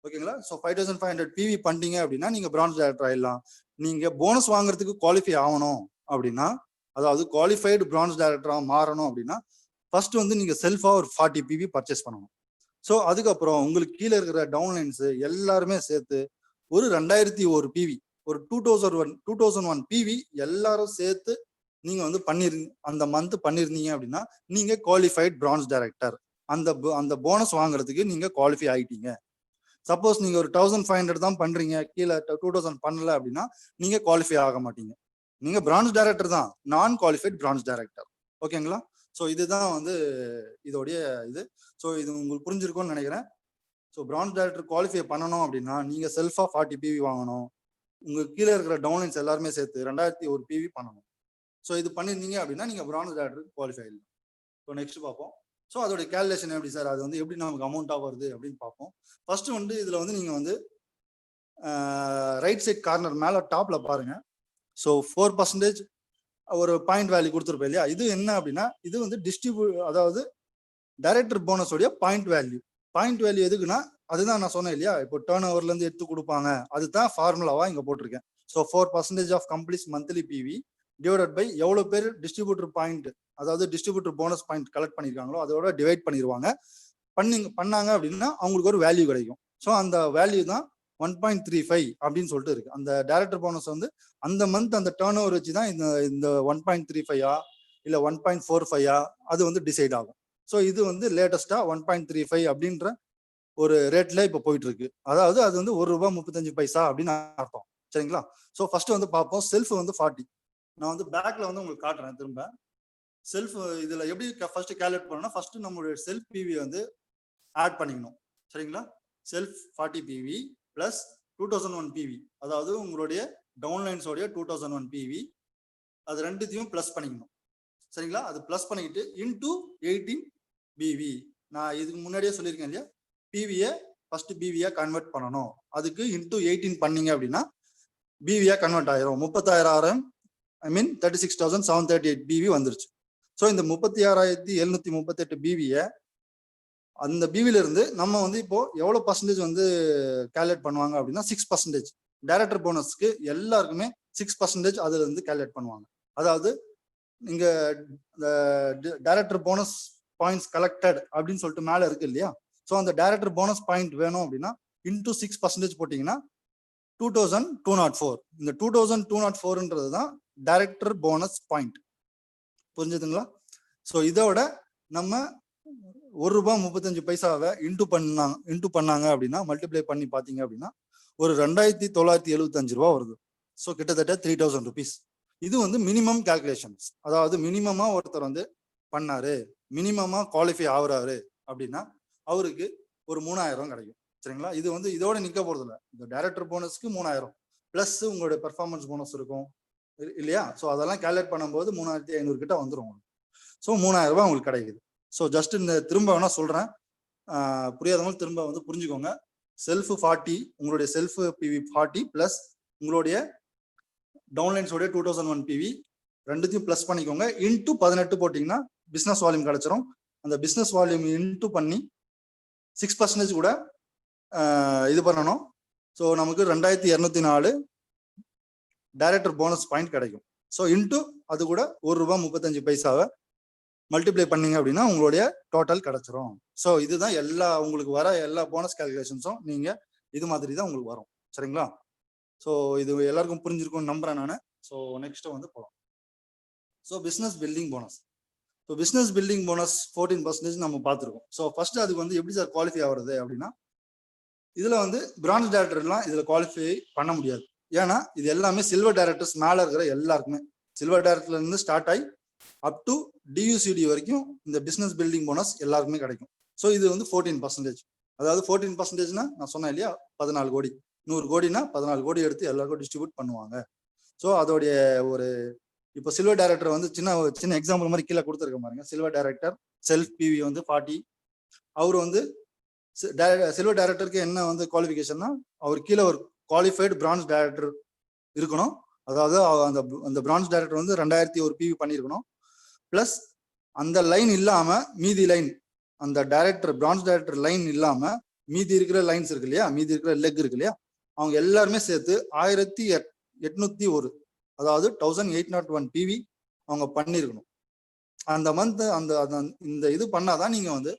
ஓகேங்களா? ஸோ 5500 பிவி பண்ணிட்டீங்க அப்படின்னா நீங்க பிரான்ச் டைரக்டர் ஆயிடலாம். நீங்க போனஸ் வாங்குறதுக்கு குவாலிஃபை ஆகணும் அப்படின்னா, அதாவது குவாலிஃபைடு பிரான்ச் டைரக்டரா மாறணும் அப்படின்னா ஃபர்ஸ்ட் வந்து நீங்க செல்ஃபா ஒரு 40 பிவி பர்ச்சேஸ் பண்ணணும். ஸோ அதுக்கப்புறம் உங்களுக்கு கீழே இருக்கிற டவுன்லைன்ஸ் எல்லாருமே சேர்த்து ஒரு 2001 பிவி, ஒரு 2001 பிவி எல்லாரும் சேர்த்து நீங்க வந்து அந்த மந்த் பண்ணிருந்தீங்க அப்படின்னா நீங்க குவாலிஃபைட் பிரான்ச் டைரக்டர். அந்த போனஸ் வாங்குறதுக்கு நீங்க குவாலிஃபை ஆயிட்டீங்க. சப்போஸ் நீங்க ஒரு 1500 தான் பண்றீங்க, கீழே 2000 பண்ணல அப்படின்னா நீங்க குவாலிஃபை ஆக மாட்டீங்க. நீங்க பிரான்ச் டைரக்டர் தான், நான் குவாலிஃபைட் பிரான்ச் டைரக்டர். ஓகேங்களா? ஸோ இதுதான் வந்து இதோடைய இது. ஸோ இது உங்களுக்கு புரிஞ்சிருக்கும்னு நினைக்கிறேன். ஸோ பிரான்ச் டைரக்டர் குவாலிஃபை பண்ணணும் அப்படின்னா நீங்க செல்ஃபா 40 பிவி வாங்கணும். உங்களுக்கு கீழே இருக்கிற டவுன்லைன்ஸ் எல்லாருமே சேர்த்து 2001 பிவி பண்ணணும். ஸோ இது பண்ணிருந்தீங்க அப்படின்னா நீங்க பிரான்ச் டைரக்டர் குவாலிஃபை ஆயிடலாம். ஸோ நெக்ஸ்ட் பார்ப்போம். ஸோ அதோடைய கால்குலேஷன் எப்படி சார், அது வந்து எப்படி நமக்கு அமௌண்ட்டாக வருது அப்படின்னு பார்ப்போம். ஃபர்ஸ்ட் வந்து இதுல வந்து நீங்க வந்து ரைட் சைட் கார்னர் மேல டாப்ல பாருங்க. ஸோ 4% ஒரு பாயிண்ட் வேல்யூ கொடுத்துருப்பேன் இல்லையா, இது என்ன அப்படின்னா இது வந்து அதாவது டைரக்டர் போனஸ் உடைய பாயிண்ட் வேல்யூ. பாயிண்ட் வேல்யூ எதுக்குன்னா அதுதான் நான் சொன்னேன் இல்லையா, இப்போ டர்ன் ஓவர்ல இருந்து எடுத்து கொடுப்பாங்க, அதுதான் ஃபார்முலாவா இங்க போட்டிருக்கேன். So 4% of complete monthly PV divided by எவ்வளவு பேர் டிஸ்ட்ரிபியூட்டர் பாயிண்ட், அதாவது டிஸ்ட்ரிபியூட்டர் போனஸ் பாயிண்ட் கலெக்ட் பண்ணிருக்காங்களோ அதோட டிவைட் பண்ணிடுவாங்க. பண்ணாங்க அப்படின்னா அவங்களுக்கு ஒரு வேல்யூ கிடைக்கும். ஸோ அந்த வேல்யூ தான் 1.35 அப்படின்னு சொல்லிட்டு இருக்கு. அந்த டைரக்டர் போனஸ் வந்து அந்த மந்த் அந்த டேர்ன் ஓவர் வச்சு தான் இந்த 1.35 இல்ல 1.45 அது வந்து டிசைட் ஆகும். ஸோ இது வந்து லேட்டஸ்டா 1.35 அப்படின்ற ஒரு ரேட்ல இப்போ போயிட்டு இருக்கு. அதாவது அது வந்து ₹1.35 அப்படின்னு அர்த்தம். சரிங்களா? ஸோ ஃபர்ஸ்ட் வந்து பார்ப்போம். செல்ஃப் வந்து 40. நான் வந்து பேக்ல வந்து உங்களுக்கு காட்டுறேன் திரும்ப. செல்ஃப் இதுல எப்படி ஃபர்ஸ்ட் கால்குலேட் பண்ணணும்னா ஃபர்ஸ்ட் நம்மளுடைய செல்ஃப் பிவி வந்து ஆட் பண்ணிக்கணும். சரிங்களா? செல்ஃப் 40 பிவி பிளஸ் 2001 பிவி, அதாவது உங்களுடைய டவுன்லைன்ஸோடைய 2001 பிவி, அது ரெண்டுத்தையும் பிளஸ் பண்ணிக்கணும். சரிங்களா? அது பிளஸ் பண்ணிக்கிட்டு இன்டூ 18 பிவி. நான் இதுக்கு முன்னாடியே சொல்லியிருக்கேன் இல்லையா, பிவியை ஃபர்ஸ்ட் பிவியா கன்வெர்ட் பண்ணணும். அதுக்கு இன்டூ 18 பண்ணீங்க அப்படின்னா பிவியா கன்வெர்ட் ஆயிரும். 36,000 ஐ மீன் 36,738 பிவி வந்துருச்சு. ஸோ இந்த 36,738 பிவியை அந்த பிவில இருந்து நம்ம வந்து இப்போ எவ்வளவு பர்சன்டேஜ் வந்து கால்குலேட் பண்ணுவாங்க அப்படின்னா 6%. டைரக்டர் போனஸ்க்கு எல்லாருக்குமே 6% அதுல இருந்து கால்குலேட் பண்ணுவாங்க. அதாவது நீங்க டைரக்டர் போனஸ் பாயிண்ட்ஸ் கலெக்டட் அப்படின்னு சொல்லிட்டு மேல இருக்கு இல்லையா, ஸோ அந்த டைரக்டர் போனஸ் பாயிண்ட் வேணும் அப்படின்னா இன்டூ 6% போட்டீங்கன்னா 2204. இந்த 2204ன்றது தான் டைரக்டர் போனஸ் பாயிண்ட். புரிஞ்சுதுங்களா? ஸோ இதோட நம்ம ₹1.35 இன்டூ பண்ணாங்க அப்படின்னா மல்டிப்ளை பண்ணி பார்த்தீங்க அப்படின்னா ஒரு ₹2,975 வருது. ஸோ கிட்டத்தட்ட 3,000 rupees. இது வந்து மினிமம் கால்குலேஷன்ஸ். அதாவது மினிமமா ஒருத்தர் வந்து பண்ணாரு, மினிமமா குவாலிஃபை ஆகுறாரு அப்படின்னா அவருக்கு ஒரு 3,000 கிடைக்கும். சரிங்களா? இது வந்து இதோட நிக்க போறது இல்லை. இந்த டைரக்டர் போனஸ்க்கு 3,000 பிளஸ் உங்களுடைய பெர்ஃபார்மன்ஸ் போனஸ் இருக்கும் இல்லையா? ஸோ அதெல்லாம் கால்குலேட் பண்ணும்போது 3,500 கிட்ட வந்துடும் உங்களுக்கு. ஸோ 3,000 உங்களுக்கு கிடைக்குது. ஸோ ஜஸ்ட் இந்த திரும்ப வேணா சொல்றேன், புரியாதவங்க திரும்ப வந்து புரிஞ்சுக்கோங்க. செல்ஃப் 40, உங்களுடைய செல்ஃப் பிவி 40 பிளஸ் உங்களுடைய டவுன்லைன்ஸோடைய 2001 பிவி ரெண்டுத்தையும் பிளஸ் பண்ணிக்கோங்க. இன்டூ 18 போட்டீங்கன்னா பிசினஸ் வால்யூம் கிடைச்சிரும். அந்த பிசினஸ் வால்யூம் இன்டூ பண்ணி 6% கூட இது பண்ணணும். ஸோ நமக்கு 2,204 டைரக்டர் போனஸ் பாயிண்ட் கிடைக்கும். ஸோ இன்டூ அது கூட ₹1.35 மல்டிப்ளை பண்ணீங்க அப்படின்னா உங்களுடைய டோட்டல் கிடைச்சிரும். ஸோ இதுதான் எல்லா உங்களுக்கு வர எல்லா போனஸ் கால்குலேஷன்ஸும் நீங்க இது மாதிரி தான் உங்களுக்கு வரும். சரிங்களா? ஸோ இது எல்லாருக்கும் புரிஞ்சிருக்கும்னு நம்புறேன் நான். ஸோ நெக்ஸ்ட் வந்து போகலாம். So business building bonus. So business building bonus 14% நம்ம பார்த்துருக்கோம். ஸோ ஃபர்ஸ்ட் அதுக்கு வந்து எப்படி சார் குவாலிஃபை ஆகுறது அப்படின்னா, இதுல வந்து பிரான்ச் டைரக்டர்லாம் இதுல குவாலிஃபை பண்ண முடியாது. ஏன்னா இது எல்லாமே சில்வர் டைரக்டர்ஸ் மேல இருக்கிற எல்லாருக்குமே, சில்வர் டைரக்டர்ல இருந்து ஸ்டார்ட் ஆகி அப் டு டியூசிடி வரைக்கும் இந்த பிசினஸ் பில்டிங் போனஸ் எல்லாருக்குமே கிடைக்கும். ஸோ இது வந்து 14%. அதாவது 14%னா நான் சொன்னேன் இல்லையா, 14 கோடி, 100 கோடினா 14 கோடி எடுத்து எல்லாருக்கும் டிஸ்ட்ரிபியூட் பண்ணுவாங்க. ஸோ அதோடைய ஒரு இப்போ சில்வர் டைரக்டர் வந்து சின்ன எக்ஸாம்பிள் மாதிரி கீழே கொடுத்துருக்க பாருங்க. சில்வர் டைரக்டர் செல்ஃப் பிவி வந்து 40. அவர் வந்து சில்வர் டைரக்டருக்கு என்ன வந்து குவாலிஃபிகேஷன்னா, அவர் கீழே ஒரு குவாலிஃபைடு பிரான்ச் டைரக்டர் இருக்கணும். அதாவது அந்த பிரான்ச் டைரக்டர் வந்து 2001 பிவி பண்ணியிருக்கணும். பிளஸ் அந்த லைன் இல்லாம மீதி லைன், அந்த டைரக்டர் பிரான்ச் டைரக்டர் லைன் இல்லாம மீதி இருக்கிற லைன்ஸ் இருக்கு இல்லையா, மீதி இருக்கிற லெக் இருக்கு இல்லையா, அவங்க எல்லாருமே சேர்த்து 1,801, அதாவது 1,801 பிவி அவங்க பண்ணியிருக்கணும். அந்த மந்த் அந்த இந்த இது பண்ணாதான் நீங்க வந்து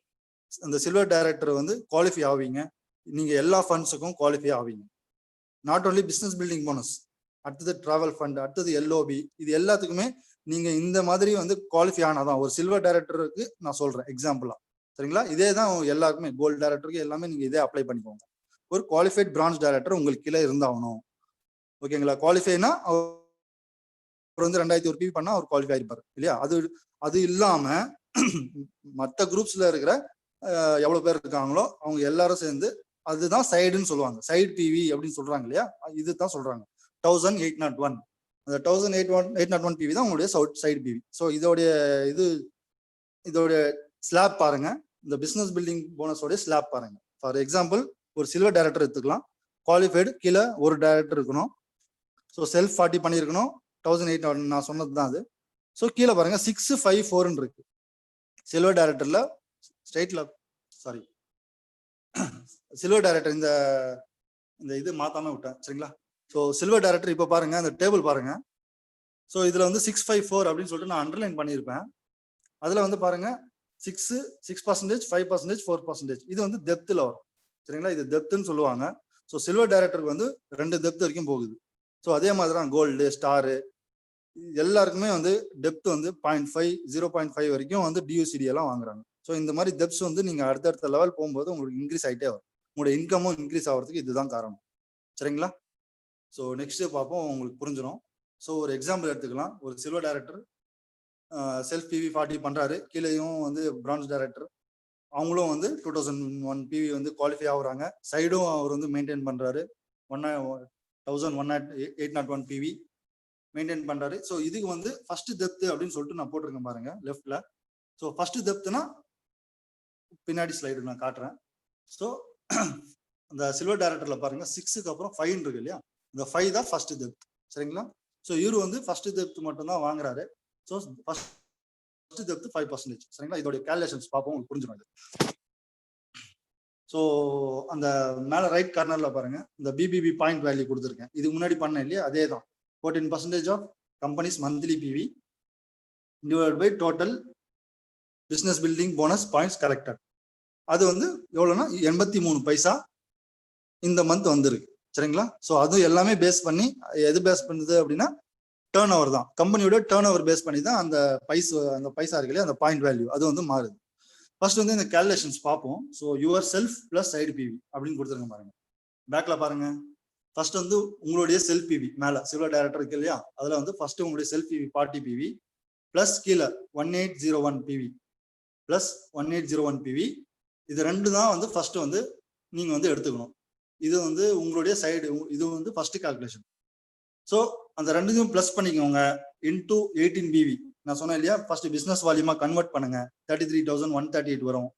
அந்த சில்வர் டைரக்டர் வந்து குவாலிஃபை ஆவீங்க. நீங்க எல்லா ஃபண்ட்ஸுக்கும் குவாலிஃபை ஆவீங்க. Not only business building bonus, அடுத்தது டிராவல் ஃபண்ட், அடுத்தது எல்ஓபி, இது எல்லாத்துக்குமே நீங்க இந்த மாதிரி வந்து குவாலிஃபை ஆனாதான். ஒரு சில்வர் டைரக்டருக்கு நான் சொல்றேன் எக்ஸாம்பிளா. சரிங்களா? இதே தான் எல்லாருக்குமே, கோல்டு டைரக்டருக்கு எல்லாமே நீங்க இதே அப்ளை பண்ணிக்கோங்க. ஒரு குவாலிஃபைட் பிரான்ச் டைரக்டர் உங்களுக்கு கீழே இருந்தாகணும். ஓகேங்களா? குவாலிஃபைனா அவர் வந்து 2001 பிவி பண்ணா அவர் குவாலிஃபை ஆயிருப்பாரு இல்லையா? அது இல்லாம மற்ற குரூப்ஸ்ல இருக்கிற எவ்வளவு பேர் இருக்காங்களோ அவங்க எல்லாரும் சேர்ந்து, அதுதான் சைடுன்னு சொல்லுவாங்க. சைடு பிவி அப்படின்னு சொல்றாங்க இல்லையா, இதுதான் சொல்றாங்க 1,801. அந்த 1,801 பிவி தான் உங்களுடைய சைடு பிவி. ஸோ இதோடைய ஸ்லாப் பாருங்க. இந்த பிசினஸ் பில்டிங் போனஸோடைய ஸ்லாப் பாருங்க. ஃபார் எக்ஸாம்பிள் ஒரு சில்வர் டைரக்டர் எடுத்துக்கலாம். குவாலிஃபைடு கீழே ஒரு டைரக்டர் இருக்கணும். ஸோ செல்ஃப் 40 பண்ணியிருக்கணும். 1,800 நான் சொன்னது தான் அது. ஸோ கீழே பாருங்க 654 இருக்கு சில்வர் டைரக்டர்ல. ஸ்ட்ரைட்ல சாரி சில்வர் டைரக்டர் இந்த இது மாத்தாம விட்டேன். சரிங்களா? ஸோ சில்வர் டைரக்டர் இப்போ பாருங்க, அந்த டேபிள் பாருங்க. ஸோ இதுல வந்து 654 அப்படின்னு சொல்லிட்டு நான் அண்டர்லைன் பண்ணியிருப்பேன். அதுல வந்து பாருங்க 6%, 5%, 4%. இது வந்து டெப்த்ல வரும். சரிங்களா? இது டெப்த்னு சொல்லுவாங்க. ஸோ சில்வர் டைரக்டருக்கு வந்து 2 டெப்த் வரைக்கும் போகுது. ஸோ அதே மாதிரி தான் கோல்டு, ஸ்டாரு எல்லாருக்குமே வந்து டெப்த் வந்து 0.5 0.5 வரைக்கும் வந்து டியூசிடி எல்லாம் வாங்குறாங்க. ஸோ இந்த மாதிரி டெப்ஸ் வந்து நீங்க அடுத்தடுத்த லெவல் போகும்போது உங்களுக்கு இன்க்ரீஸ் ஆகிட்டே வரும். உங்களோட இன்கமும் இன்க்ரீஸ் ஆகிறதுக்கு இதுதான் காரணம். சரிங்களா? ஸோ நெக்ஸ்ட் பார்ப்போம், உங்களுக்கு புரிஞ்சிடும். ஸோ ஒரு எக்ஸாம்பிள் எடுத்துக்கலாம். ஒரு சில்வர் டைரக்டர் செல்ஃப் பிவி 40 பண்றாரு, கீழேயும் வந்து பிரான்ஸ் டைரக்டர் அவங்களும் வந்து 2001 பிவி வந்து குவாலிஃபை ஆகுறாங்க. சைடும் அவர் வந்து மெயின்டைன் பண்றாரு, 1101 பிவி மெயின்டைன் பண்றாரு. ஸோ இதுக்கு வந்து ஃபர்ஸ்ட் டெப்த் அப்படின்னு சொல்லிட்டு நான் போட்டிருக்கேன் பாருங்க லெஃப்ட்ல. ஸோ ஃபர்ஸ்ட் டெப்த்னா பின்னாடி ஸ்லைடு நான் காட்டுறேன். ஸோ அந்த சில்வர் டைரக்டர்ல பாருங்க 6க்கு அப்புறம் 5 இருக்கு இல்லையா, இந்த 5 தான் ஃபர்ஸ்ட் டெப்த். சரிங்களா? ஸோ இவரு வந்து ஃபர்ஸ்ட் டெப்த் மட்டும் தான் வாங்குறாரு. So first depth 5%. சரிங்களா? இதோட கேல்குலேஷன்ஸ் பார்ப்போம், உங்களுக்கு புரிஞ்சிடும் இது. ஸோ அந்த மேல ரைட் கார்னர்ல பாருங்க இந்த பிபிபி பாயிண்ட் வேல்யூ கொடுத்துருக்கேன். இதுக்கு முன்னாடி பண்ண இல்லையா, அதே தான் 14% of companies monthly PV divide by total business building bonus points collected. அது வந்து எவ்வளோனா 83 பைசா இந்த மந்த் வந்துருக்கு. சரிங்களா? ஸோ அது எல்லாமே பேஸ் பண்ணி எது பேஸ் பண்ணுது அப்படின்னா டேர்ன் ஓவர் தான். கம்பெனியோட டேர்ன் ஓவர் பேஸ் பண்ணி தான் அந்த பைசா இருக்கு இல்லையா, அந்த பாயிண்ட் வேல்யூ அது வந்து மாறுது. ஃபர்ஸ்ட் வந்து இந்த கேல்குலேஷன்ஸ் பார்ப்போம். So your self plus side PV அப்படின்னு கொடுத்துருங்க பாருங்க. பேக்ல பாருங்க, ஃபர்ஸ்ட் வந்து உங்களுடைய செல்ஃப் பிவி மேல சில்வர் டைரக்டர் இருக்கு இல்லையா, அதுல வந்து ஃபர்ஸ்ட் உங்களுடைய செல்ஃப் பிவி 40 பிவி பிளஸ் கீழே 1801 பிவி பிளஸ் 1801 பிவி. இது ரெண்டு தான் வந்து ஃபர்ஸ்ட் வந்து நீங்க வந்து எடுத்துக்கணும். இது வந்து உங்களுடைய சைடு, இது வந்து ஃபர்ஸ்ட் கால்குலேஷன். ஸோ அந்த ரெண்டுத்தையும் பிளஸ் பண்ணிக்கோங்க இன்டூ 18 பிவி. நான் சொன்னேன் இல்லையா, ஃபர்ஸ்ட் பிசினஸ் வால்யூமா கன்வெர்ட் பண்ணுங்க, 33,138 வரும்.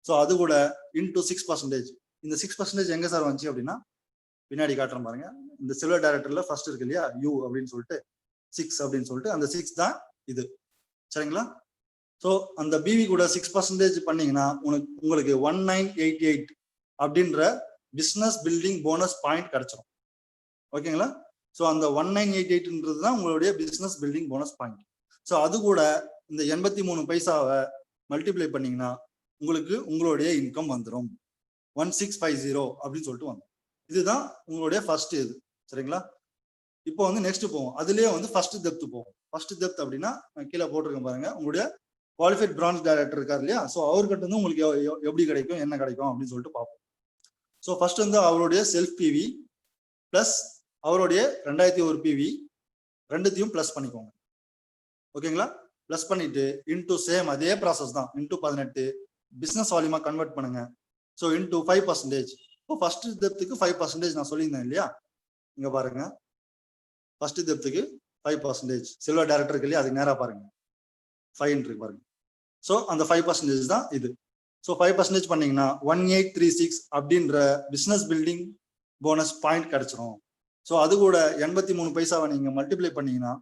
ஸோ அது கூட இன்டூ 6%. இந்த 6% எங்க சார் வந்துச்சு அப்படின்னா பின்னாடி காட்டுறேன் பாருங்க. இந்த சில்வர் டைரக்டர்ல ஃபர்ஸ்ட் இருக்கு இல்லையா யூ அப்படின்னு சொல்லிட்டு 6 அப்படின்னு சொல்லிட்டு அந்த 6 தான் இது. சரிங்களா? ஸோ அந்த பிவி கூட 6% பண்ணீங்கன்னா உங்களுக்கு 1988 அப்படின்ற பிசினஸ் பில்டிங் போனஸ் பாயிண்ட் கிடைச்சிடும். ஓகேங்களா? ஸோ அந்த 1988ன்றது தான் உங்களுடைய business building bonus point. So அது கூட இந்த 83 பைசாவை மல்டிப்ளை பண்ணீங்கன்னா உங்களுக்கு உங்களுடைய இன்கம் வந்துடும் 1650 அப்படின்னு சொல்லிட்டு வந்துடும். இதுதான் உங்களுடைய ஃபர்ஸ்ட் இது. சரிங்களா? இப்போ வந்து நெக்ஸ்ட் போவோம். அதுலயே வந்து ஃபர்ஸ்ட் டெப்த் போவோம். ஃபர்ஸ்ட் டெப்த் அப்படின்னா நான் கீழே போட்டிருக்கேன் பாருங்க, உங்களுடைய குவாலிஃபைட் பிரான்ச் டைரக்டர் இருக்கார் இல்லையா, ஸோ அவர்கிட்ட வந்து உங்களுக்கு எப்படி கிடைக்கும் என்ன கிடைக்கும் அப்படின்னு சொல்லிட்டு பார்ப்போம். ஸோ ஃபர்ஸ்ட் வந்து அவருடைய செல்ஃப் பிவி பிளஸ் அவருடைய 2001 பிவி ரெண்டுத்தையும் பிளஸ் பண்ணிக்கோங்க. ஓகேங்களா? பிளஸ் பண்ணிட்டு இன்டூ சேம் அதே ப்ராசஸ் தான், இன்டூ 18 பிசினஸ் வால்யூமா கன்வெர்ட் பண்ணுங்க. So into 5%. இப்போ ஃபர்ஸ்ட் டெப்த்துக்கு 5% நான் சொல்லியிருந்தேன் இல்லையா, இங்க பாருங்க ஃபர்ஸ்ட் டெப்த்துக்கு 5%. சில்வர் டைரக்டர் இருக்கு இல்லையா, அதுக்கு நேரா பாருங்க 5 இருக்கு பாருங்க. ஸோ அந்த 5% தான் இது. ஸோ 5% பண்ணீங்கன்னா 1836 அப்படின்ற பிசினஸ் பில்டிங் போனஸ் பாயிண்ட் கிடைச்சிரும். ஸோ அது கூட 83 பைசாவை நீங்க மல்டிப்ளை பண்ணீங்கன்னா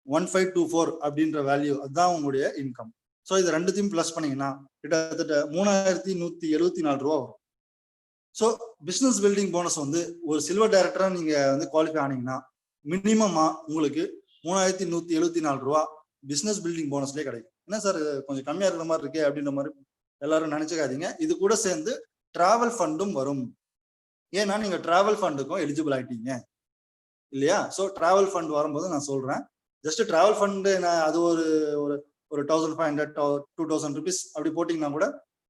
1524 அப்படின்ற வேல்யூ, அதுதான் உங்களுடைய இன்கம். ஸோ இது ரெண்டுத்தையும் பிளஸ் பண்ணீங்கன்னா கிட்டத்தட்ட 3174 ரூபா வரும். ஸோ பிசினஸ் பில்டிங் போனஸ் வந்து ஒரு சில்வர் டைரக்டரா நீங்க வந்து குவாலிஃபை ஆனீங்கன்னா மினிமமா உங்களுக்கு 3174 ரூபா பிசினஸ் பில்டிங் போனஸ்லேயே கிடைக்கும். என்ன சார் கொஞ்சம் கம்மியா இருக்கிற மாதிரி இருக்கே அப்படின்ற மாதிரி எல்லாரும் நினைச்சுக்காதீங்க. இது கூட சேர்ந்து டிராவல் ஃபண்டும் வரும். ஏன்னா நீங்க டிராவல் ஃபண்டுக்கும் எலிஜிபிள் ஆயிட்டீங்க இல்லையா. ஸோ டிராவல் ஃபண்ட் வரும்போது நான் சொல்றேன், ஜஸ்ட் டிராவல் ஃபண்டு அது ஒரு 1500 2000 ருபீஸ் அப்படி போட்டிங்கன்னா கூட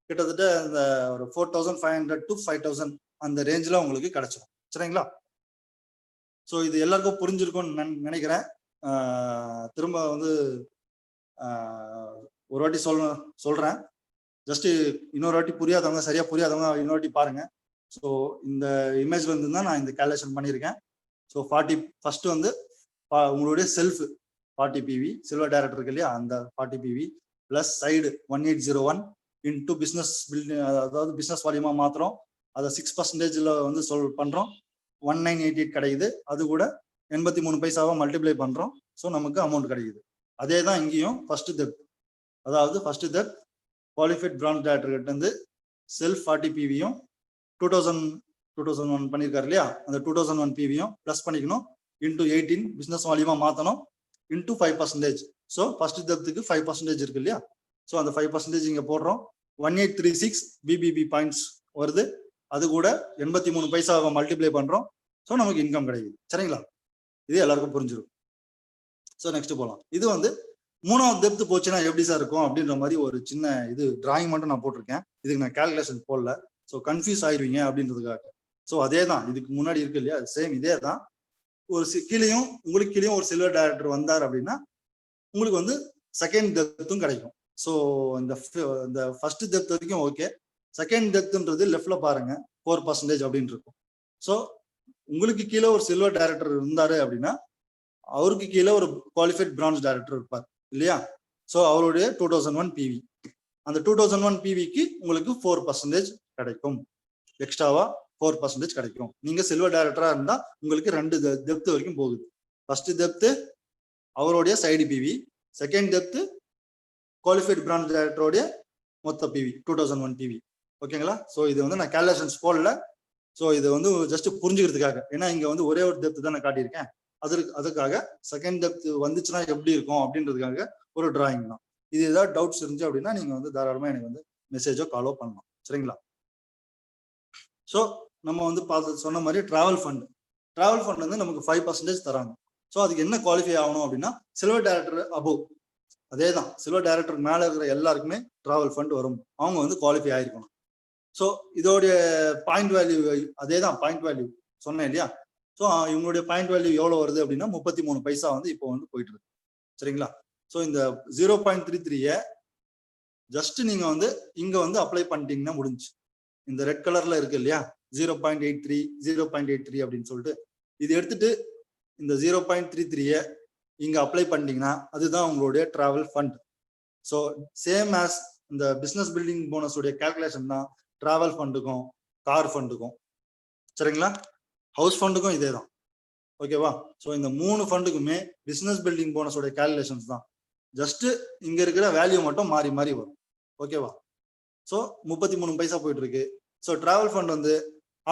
கிட்டத்தட்ட இந்த ஒரு 4500 to 5000 அந்த ரேஞ்சில் உங்களுக்கு கிடைச்சிடும். சரிங்களா? ஸோ இது எல்லாருக்கும் புரிஞ்சிருக்கும்னு நினைக்கிறேன். திரும்ப வந்து ஒரு வாட்டி சொல்றேன். ஜஸ்ட் இன்னொரு வாட்டி புரியாதவங்க, சரியா புரியாதவங்க இன்னொரு வாட்டி பாருங்க. ஸோ இந்த இமேஜ்ல இருந்து தான் நான் இந்த கேல்குலேஷன் பண்ணியிருக்கேன். ஸோ 40 ஃபர்ஸ்ட் வந்து உங்களுடைய செல்ஃப் 40 பிவி சில்வர் டைரக்டர் இருக்கு இல்லையா, அந்த 40 PV plus side 1801 into business building, அதாவது பிசினஸ் வால்யூமா மாத்திரம் அதை 6%ல வந்து பண்றோம், 1988 கிடைக்குது. அது கூட 83 பைசாவை மல்டிப்ளை பண்றோம். ஸோ நமக்கு அமௌண்ட் கிடைக்குது. அதே தான் இங்கேயும் ஃபர்ஸ்ட் டெப்த், அதாவது first depth qualified branch director கிட்ட இருந்து செல்ஃப் 40 பிவியும் 2001 பண்ணியிருக்காரு இல்லையா, அந்த 2001 பிவியும் பிளஸ் பண்ணிக்கணும் இன்டூ 18 பிசினஸ் வால்யூமா மாத்தணும் இன்டூ 5%. ஸோ ஃபர்ஸ்ட் டெப்த்துக்கு 5% இருக்கு இல்லையா, ஸோ அந்த 5% இங்க போடுறோம். 1836 பிபிபி பாயிண்ட்ஸ் வருது. அது கூட 83 பைசாவை மல்டிப்ளை பண்றோம். ஸோ நமக்கு இன்கம் கிடைக்குது. சரிங்களா? இது எல்லாருக்கும் புரிஞ்சிடும். ஸோ நெக்ஸ்ட் போகலாம். இது வந்து 3வது டெப்த் போச்சுன்னா எப்படி சார் இருக்கும் அப்படின்ற மாதிரி ஒரு சின்ன இது டிராயிங் மட்டும் நான் போட்டிருக்கேன். இதுக்கு நான் கால்குலேஷன் போடல. ஸோ கன்ஃபியூஸ் ஆயிடுவீங்க அப்படின்றதுக்காக. ஸோ அதே தான் இதுக்கு முன்னாடி இருக்கு இல்லையா, சேம் இதே தான். ஒரு கீழேயும் உங்களுக்கு கீழேயும் ஒரு சில்வர் டைரக்டர் வந்தார் அப்படின்னா உங்களுக்கு வந்து செகண்ட் டெப்த்தும் கிடைக்கும். ஸோ இந்த ஃபர்ஸ்ட் டெப்த் வரைக்கும் ஓகே. செகண்ட் டெப்த்ன்றது லெஃப்ட்ல பாருங்க 4% அப்படின்னு இருக்கும். ஸோ உங்களுக்கு கீழே ஒரு சில்வர் டைரக்டர் இருந்தாரு அப்படின்னா அவருக்கு கீழே ஒரு குவாலிஃபைட் பிரான்ச் டைரக்டர் இருப்பார் இல்லையா. ஸோ அவருடைய 2001 பிவி, அந்த 2001 பிவிக்கு உங்களுக்கு 4% கிடைக்கும். எக்ஸ்ட்ராவா 4% கிடைக்கும். நீங்க சில்வர் டைரக்டரா இருந்தா உங்களுக்கு 2 டெப்த் வரைக்கும் போகுது. ஃபர்ஸ்ட் டெப்த் அவருடைய side BV, second depth qualified branch டைரக்டருடைய மொத்த பிவி 2001 பிவி. ஓகேங்களா? ஸோ இது வந்து நான் கால்குலேஷன்ஸ் போடல. ஸோ இது வந்து ஜஸ்ட் புரிஞ்சுக்கிறதுக்காக, ஏன்னா இங்க வந்து ஒரே ஒரு டெப்த் தான் நான் காட்டியிருக்கேன். அதுக்காக செகண்ட் டெப்த் வந்துச்சுன்னா எப்படி இருக்கும் அப்படின்றதுக்காக ஒரு டிராயிங் தான் இது. ஏதாவது டவுட்ஸ் இருந்துச்சு அப்படின்னா நீங்க வந்து தாராளமா எனக்கு வந்து மெசேஜோ காலோ பண்ணலாம். சரிங்களா? ஸோ நம்ம வந்து சொன்ன மாதிரி டிராவல் ஃபண்ட் வந்து நமக்கு 5% தராங்க. ஸோ அதுக்கு என்ன குவாலிஃபை ஆகணும் அப்படின்னா சில்வர் டைரக்டர் அபோவ், அதே தான் சில்வர் டைரக்டருக்கு மேலே இருக்கிற எல்லாருக்குமே டிராவல் ஃபண்ட் வரும். அவங்க வந்து குவாலிஃபை ஆயிருக்கணும். ஸோ இதோடைய பாயிண்ட் வேல்யூ அதே தான், பாயிண்ட் வேல்யூ சொன்னேன் இல்லையா. ஸோ இவங்களுடைய பாயிண்ட் வேல்யூ எவ்வளோ வருது அப்படின்னா 33 பைசா வந்து இப்போ வந்து போயிட்டு இருக்கு. சரிங்களா? ஸோ இந்த 0.33 ஜஸ்ட் நீங்க வந்து இங்க வந்து அப்ளை பண்ணிட்டீங்கன்னா முடிஞ்சு. இந்த ரெட் கலர்ல இருக்கு இல்லையா 0.83 அப்படின்னு சொல்லிட்டு இது எடுத்துட்டு இந்த 0.33 இங்க அப்ளை பண்ணிட்டீங்கன்னா அதுதான் உங்களுடைய travel fund. So same as இந்த பிசினஸ் பில்டிங் போனஸ் உடைய கால்குலேஷன் தான் டிராவல் ஃபண்டுக்கும் கார் ஃபண்டுக்கும். சரிங்களா? ஹவுஸ் ஃபண்டுக்கும் இதே தான். ஓகேவா? ஸோ இந்த 3 ஃபண்டுக்குமே பிசினஸ் பில்டிங் போனஸ் உடைய கால்குலேஷன்ஸ் தான். ஜஸ்ட் இங்க இருக்கிற வேல்யூ மட்டும் மாறி மாறி வரும். ஓகேவா? ஸோ 33 பைசா போயிட்டு இருக்கு. ஸோ டிராவல் ஃபண்ட் வந்து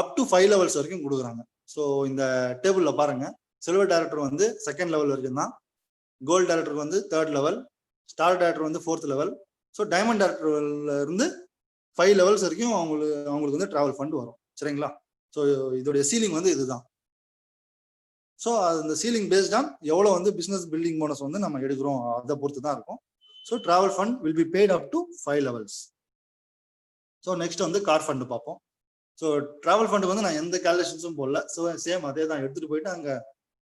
அப் டு 5 லெவல்ஸ் வரைக்கும் கொடுக்குறாங்க. ஸோ இந்த டேபிள்ல பாருங்க, சில்வர் டைரக்டர் வந்து செகண்ட் லெவல் வரைக்கும் தான், கோல்டு டைரக்டர் வந்து 3rd லெவல், ஸ்டார் டைரக்டர் வந்து 4th லெவல். ஸோ டைமண்ட் டைரக்டர்ல இருந்து 5 லெவல்ஸ் வரைக்கும் அவங்களுக்கு வந்து டிராவல் ஃபண்ட் வரும். சரிங்களா? ஸோ இதோடைய சீலிங் வந்து இதுதான். ஸோ அந்த சீலிங் பேஸ்ட் ஆன் எவ்வளோ வந்து பிசினஸ் பில்டிங் போனஸ் வந்து நம்ம எடுக்கிறோம் அதை பொறுத்து தான் இருக்கும். So travel fund will be paid up to 5 levels. So next வந்து கார் ஃபண்ட் பார்ப்போம். ஸோ டிராவல் ஃபண்டுக்கு வந்து நான் எந்த கால்குலேஷன்ஸும் போடல. ஸோ சேம் அதே தான் எடுத்துட்டு போயிட்டு அங்கே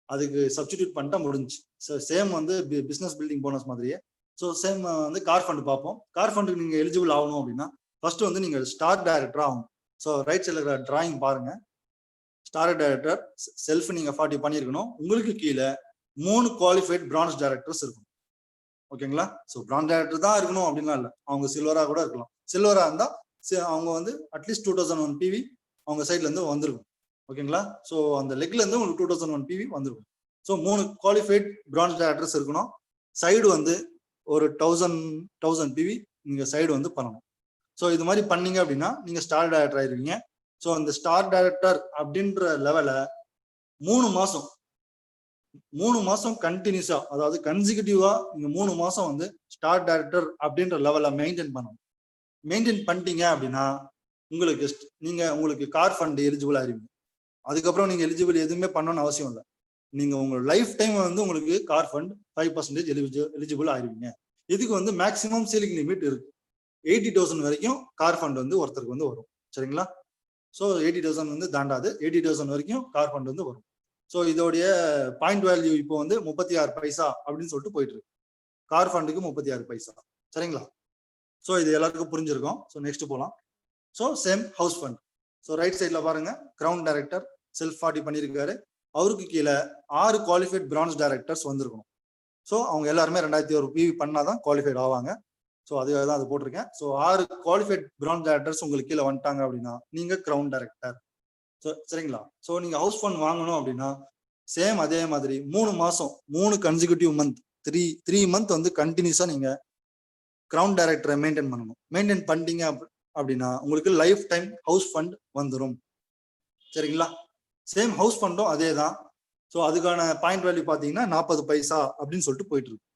அதுக்கு சப்ஸ்டிடியூட் பண்ணிட்டா முடிஞ்சு. ஸோ சேம் வந்து பிசினஸ் பில்டிங் போனஸ் மாதிரியே. ஸோ சேம் வந்து கார் ஃபண்ட் பார்ப்போம். கார் ஃபண்டுக்கு நீங்கள் எலிஜிபிள் ஆகணும் அப்படின்னா ஃபர்ஸ்ட் வந்து நீங்கள் ஸ்டார் டைரக்டர் ஆகணும். ஸோ ரைட் சைடில் இருக்கிற டிராயிங் பாருங்க, ஸ்டார் டைரக்டர் செல்ஃப் நீங்க 40 பண்ணியிருக்கணும். உங்களுக்கு கீழே 3 குவாலிஃபைட் பிரான்ச் டைரக்டர்ஸ் இருக்கணும். ஓகேங்களா? ஸோ பிரான்ச் டைரக்டர் தான் இருக்கணும் அப்படின்னா இல்லை, அவங்க சில்வரா கூட இருக்கலாம். சில்வரா இருந்தா அவங்க வந்து அட்லீஸ்ட் 2001 பிவி அவங்க சைட்ல இருந்து வந்திருக்கும். ஓகேங்களா? ஸோ அந்த லெக்ல இருந்து உங்களுக்கு 2001 பிவி வந்திருக்கும். ஸோ 3 குவாலிஃபைட் பிரான்ச் டைரக்டர்ஸ் இருக்கணும். சைடு வந்து ஒரு 1000 பிவி நீங்க சைடு வந்து பண்ணணும். ஸோ இது மாதிரி பண்ணீங்க அப்படின்னா நீங்க ஸ்டார் டைரக்டர் ஆயிருவீங்க. ஸோ அந்த ஸ்டார் டைரக்டர் அப்படின்ற லெவலை 3 மாசம் கண்டினியூஸா, அதாவது கன்சிக்யூட்டிவா நீங்க 3 மாசம் வந்து ஸ்டார் டைரக்டர் அப்படின்ற லெவலை மெயின்டைன் பண்ணணும். மெயின்டைன் பண்ணிட்டீங்க அப்படின்னா உங்களுக்கு கார் ஃபண்ட் எலிஜிபிள் ஆயிருவீங்க. அதுக்கப்புறம் நீங்க எலிஜிபிள் எதுவுமே பண்ணணும்னு அவசியம் இல்லை. நீங்க உங்க லைஃப் டைம் வந்து உங்களுக்கு கார் ஃபண்ட் 5% எலிஜிபிள் ஆயிருவீங்க. இதுக்கு வந்து மேக்சிமம் சீலிங் லிமிட் இருக்கு. 80,000 வரைக்கும் கார் ஃபண்ட் வந்து ஒருத்தருக்கு வந்து வரும். சரிங்களா? ஸோ 80,000 வந்து தாண்டாது, 80,000 வரைக்கும் கார் ஃபண்ட் வந்து வரும். ஸோ இதோடைய பாயிண்ட் வேல்யூ இப்போ வந்து 36 பைசா அப்படின்னு சொல்லிட்டு போயிட்டு இருக்கு. கார் ஃபண்டுக்கு 36 பைசா. சரிங்களா? ஸோ இது எல்லாருக்கும் புரிஞ்சிருக்கும். ஸோ நெக்ஸ்ட் போகலாம். So same house fund. So right சைடில் பாருங்க, கிரவுன் டைரக்டர் செல்ஃப் 40 பண்ணியிருக்காரு. அவருக்கு கீழே 6 குவாலிஃபைட் பிரான்ச் டைரக்டர்ஸ் வந்திருக்கணும். ஸோ அவங்க எல்லாருமே 2001 பிவி பண்ணாதான் குவாலிஃபைட் ஆவாங்க. ஸோ அதுக்காக தான் அது போட்டிருக்கேன். ஸோ 6 குவாலிஃபைட் பிரான்ச் டைரக்டர்ஸ் உங்களுக்கு கீழே வந்துட்டாங்க அப்படின்னா நீங்க கிரவுன் டைரக்டர். ஸோ சரிங்களா? ஸோ நீங்க ஹவுஸ் ஃபண்ட் வாங்கணும் அப்படின்னா சேம் அதே மாதிரி 3 மாசம் 3 கன்சிக்யூட்டிவ் மந்த் 3 மந்த் வந்து கண்டினியூஸா நீங்க கிரவுன் டைரக்டரை மெயின்டைன் பண்ணணும். மெயின்டைன் பண்ணிட்டீங்க அப்படின்னா உங்களுக்கு லைஃப் டைம் ஹவுஸ் ஃபண்ட் வந்துடும். சரிங்களா? சேம் ஹவுஸ் ஃபண்டும் அதே தான். ஸோ அதுக்கான பாயிண்ட் வேல்யூ பார்த்தீங்கன்னா 40 பைசா அப்படின்னு சொல்லிட்டு போயிட்டு இருக்கு.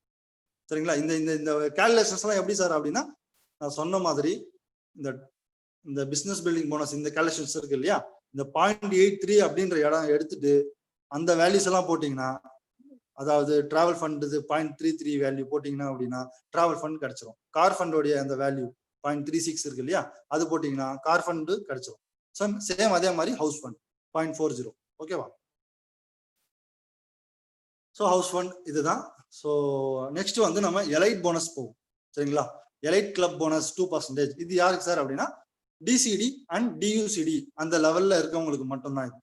சரிங்களா? இந்த இந்த கால்குலேஷன்ஸ் எல்லாம் எப்படி சார் அப்படின்னா நான் சொன்ன மாதிரி இந்த இந்த பிசினஸ் பில்டிங் போனஸ் இந்த கேல்குலேஷன்ஸ் இருக்கு இல்லையா, இந்த 0.83 அப்படின்ற இடம் எடுத்துட்டு அந்த வேல்யூஸ் எல்லாம் போட்டீங்கன்னா, அதாவது டிராவல் ஃபண்ட் 0.33 வேல்யூ போட்டீங்கன்னா அப்படின்னா டிராவல் ஃபண்ட் கிடைச்சிரும். கார் ஃபண்டோடைய அந்த வேல்யூ 0.36 இருக்கு இல்லையா, அது போட்டீங்கன்னா கார் ஃபண்ட் கிடைச்சிரும். சேம் அதே மாதிரி ஹவுஸ் ஃபண்ட் 0.40. ஓகேவா? ஸோ ஹவுஸ் ஃபண்ட் இதுதான். ஸோ நெக்ஸ்ட் வந்து நம்ம எலைட் போனஸ் போகும். சரிங்களா? Elite club bonus 2%. இது யாருக்கு சார் அப்படின்னா டிசிடி அண்ட் டியூசிடி அந்த லெவல்ல இருக்கவங்களுக்கு மட்டும்தான் இது.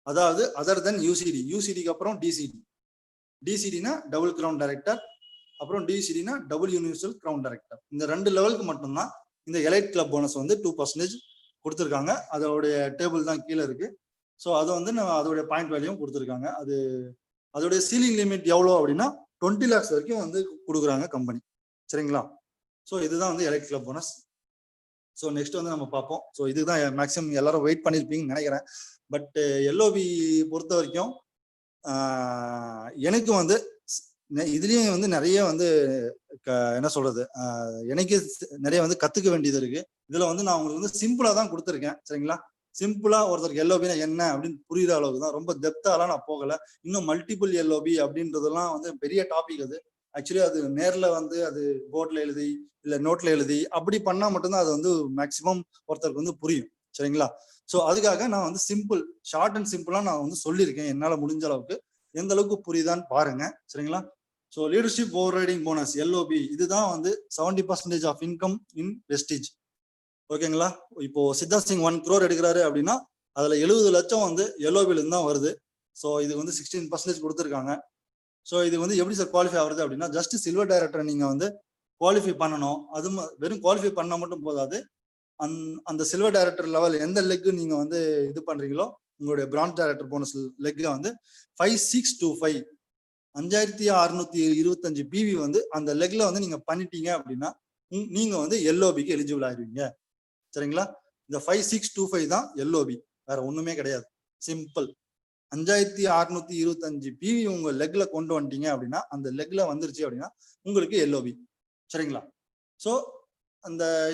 அதாவது அதர் தென் யூசிடி, யூசிடிக்கு அப்புறம் டிசிடி. டிசிடினா டபுள் கிரவுன் டைரக்டர், அப்புறம் டிசிடினா டபுள் யூனிவர்சல் கிரவுன் டைரக்டர். இந்த 2 லெவலுக்கு மட்டும்தான் இந்த எலைட் கிளப் போனஸ் வந்து 2% கொடுத்துருக்காங்க. அதோடைய டேபிள் தான் கீழே இருக்கு. ஸோ அது வந்து அதோடைய பாயிண்ட் வேல்யூவும் கொடுத்துருக்காங்க. அதோடைய சீலிங் லிமிட் எவ்வளோ அப்படின்னா 20 lakhs வரைக்கும் வந்து கொடுக்குறாங்க கம்பெனி. சரிங்களா? ஸோ இதுதான் வந்து elite club bonus. So next வந்து நம்ம பார்ப்போம். ஸோ இதுதான் மேக்ஸிமம் எல்லாரும் வெயிட் பண்ணியிருப்பீங்கன்னு நினைக்கிறேன். பட் எல்ஓபி பொறுத்த வரைக்கும் எனக்கு வந்து இதுலயும் வந்து நிறைய வந்து என்ன சொல்றது, எனக்கு நிறைய வந்து கத்துக்க வேண்டியது இருக்கு. இதுல வந்து நான் உங்களுக்கு வந்து சிம்பிளா தான் கொடுத்துருக்கேன். சரிங்களா? சிம்பிளா ஒருத்தருக்கு எல்ஓபினா என்ன அப்படின்னு புரியுற அளவுக்கு தான், ரொம்ப டெப்தாலாம் நான் போகல. இன்னும் மல்டிபிள் எல்ஓபி அப்படின்றதெல்லாம் வந்து பெரிய டாபிக். அது ஆக்சுவலி அது நேர்ல வந்து அது போர்ட்ல எழுதி இல்ல நோட்ல எழுதி அப்படி பண்ணா மட்டும்தான் அது வந்து மேக்சிமம் ஒருத்தருக்கு வந்து புரியும். சரிங்களா? ஸோ அதுக்காக நான் வந்து சிம்பிள், ஷார்ட் அண்ட் சிம்பிளா நான் வந்து சொல்லியிருக்கேன். என்னால முடிஞ்ச அளவுக்கு எந்த அளவுக்கு புரியுதான்னு பாருங்க. சரிங்களா? So leadership over riding bonus LOP இதுதான் வந்து 70% ஆஃப் இன்கம் இன் வெஸ்டேஜ். ஓகேங்களா? இப்போ சித்தார்த் சிங் 1 crore எடுக்கிறாரு அப்படின்னா அதுல 70 லட்சம் வந்து எல்ஓபில இருந்து தான் வருது. ஸோ இது வந்து 16% கொடுத்துருக்காங்க. ஸோ இது வந்து எப்படி சார் குவாலிஃபை ஆகுது அப்படின்னா, ஜஸ்ட் சில்வர் டைரக்டர் நீங்க வந்து குவாலிஃபை பண்ணணும். அது வெறும் குவாலிஃபை பண்ணா மட்டும் போதாது. அந்த சில்வர் டைரக்டர் லெவல் எந்த லெக் நீங்க வந்து இது பண்றீங்களோ உங்களுடைய பிரான்ஸ் டைரக்டர் போனஸ் லெக்ல வந்து 5625 5625 பிவி வந்து அந்த லெக்ல வந்து நீங்க பண்ணிட்டீங்க அப்படின்னா நீங்க வந்து எல்ஓபிக்கு எலிஜிபிள் ஆயிருவீங்க. சரிங்களா? இந்த 5625 தான் எல்ஓபி, வேற ஒண்ணுமே கிடையாது. சிம்பிள். 5625 பிவி உங்க லெக்ல கொண்டு வந்துட்டீங்க அப்படின்னா, அந்த லெக்ல வந்துருச்சு அப்படின்னா உங்களுக்கு எல்ஓபி. சரிங்களா? ஸோ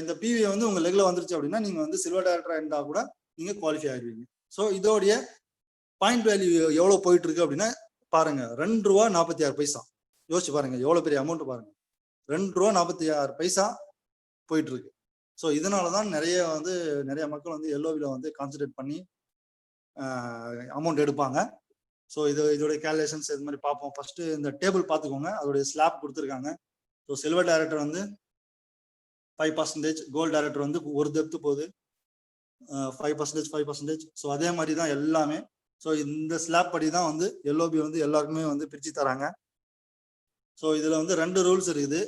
இந்த பிவி வந்து உங்க லெக்ல வந்துருச்சு அப்படின்னா நீங்க வந்து சில்வர் டைரக்டரா இருந்தா கூட நீங்க குவாலிஃபை ஆயிருவீங்க. ஸோ இதோடைய பாயிண்ட் வேல்யூ எவ்வளவு போயிட்டு இருக்கு அப்படின்னா பாருங்க, ₹2.46. யோசிச்சு பாருங்க எவ்வளவு பெரிய அமௌண்ட் பாருங்க. ₹2.46 போயிட்டு இருக்கு. ஸோ இதனாலதான் நிறைய மக்கள் வந்து எல்ஓவில வந்து கான்சென்ட்ரேட் பண்ணி அமௌண்ட் எடுப்பாங்க. ஸோ இதோடைய கேல்குலேஷன்ஸ் இது மாதிரி பார்ப்போம். ஃபர்ஸ்ட் இந்த டேபிள் பார்த்துக்கோங்க, அதோடைய ஸ்லாப் கொடுத்துருக்காங்க. ஸோ சில்வர் டைரக்டர் வந்து 5%, கோல்டு டைரக்டர் வந்து ஒரு டெப்த் போகுது 5%. ஸோ அதே மாதிரி தான் எல்லாமே. ஸோ இந்த ஸ்லாப் படி தான் வந்து எல்ஓபி வந்து எல்லாருக்குமே வந்து பிரிச்சு தராங்க. ஸோ இதுல வந்து 2 ரூல்ஸ் இருக்குது.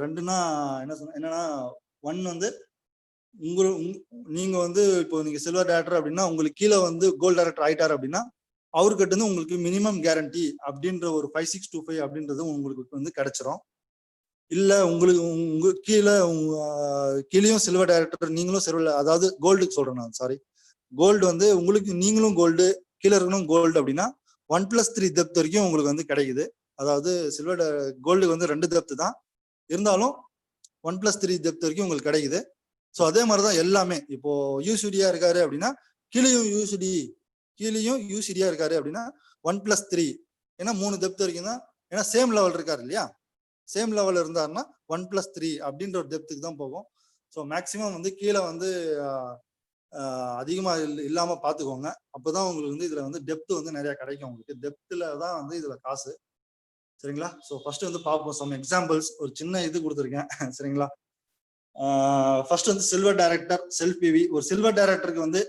ரெண்டுன்னா என்னன்னா, ஒன் வந்து நீங்க வந்து இப்போ நீங்க சில்வர் டைரக்டர் அப்படின்னா உங்களுக்கு கீழே வந்து கோல்டு டைரக்டர் ஆயிட்டாரு அப்படின்னா அவர்கிட்ட இருந்து உங்களுக்கு மினிமம் கேரண்டி அப்படின்ற ஒரு 5625 அப்படின்றது உங்களுக்கு வந்து கிடைச்சிரும். இல்ல உங்களுக்கு உங்க கீழேயும் சில்வர் டைரக்டர் நீங்களும் சில்வர், அதாவது கோல்டுக்கு சொல்றேன் நான், சாரி, கோல்டு வந்து உங்களுக்கு நீங்களும் கோல்டு கீழே இருக்கணும் கோல்டு அப்படின்னா 1+3 டெப்த் வரைக்கும் உங்களுக்கு வந்து கிடைக்குது. அதாவது சில்வர் கோல்டுக்கு வந்து 2 டெப்த் தான் இருந்தாலும் 1+3 டெப்த் வரைக்கும் உங்களுக்கு கிடைக்குது. ஸோ அதே மாதிரிதான் எல்லாமே. இப்போ யூசிடியா இருக்காரு அப்படின்னா கீழேயும் யூசிடியா இருக்காரு அப்படின்னா 1+3, ஏன்னா 3 டெப்த் வரைக்கும் தான். ஏன்னா சேம் லெவல் இருக்காரு இல்லையா, சேம் லெவல் இருந்தாருன்னா 1+3 அப்படின்ற ஒரு டெப்த்துக்கு தான் போகும். ஸோ மேக்சிமம் வந்து கீழே வந்து அதிகமா இல்லாம பாத்துக்கோங்க. அப்பதான் உங்களுக்கு வந்து இதுல வந்து டெப்த் வந்து நிறைய கிடைக்கும். உங்களுக்கு டெப்த்ல தான் வந்து இதுல காசு. சரிங்களா? ஸோ ஃபர்ஸ்ட் வந்து பார்ப்போம் சம் எக்ஸாம்பிள்ஸ். ஒரு சின்ன இது கொடுத்துருக்கேன். சரிங்களா? ஃபர்ஸ்ட் வந்து சில்வர் டைரக்டர் செல்ஃப் பிவி. ஒரு சில்வர் டைரக்டருக்கு வந்து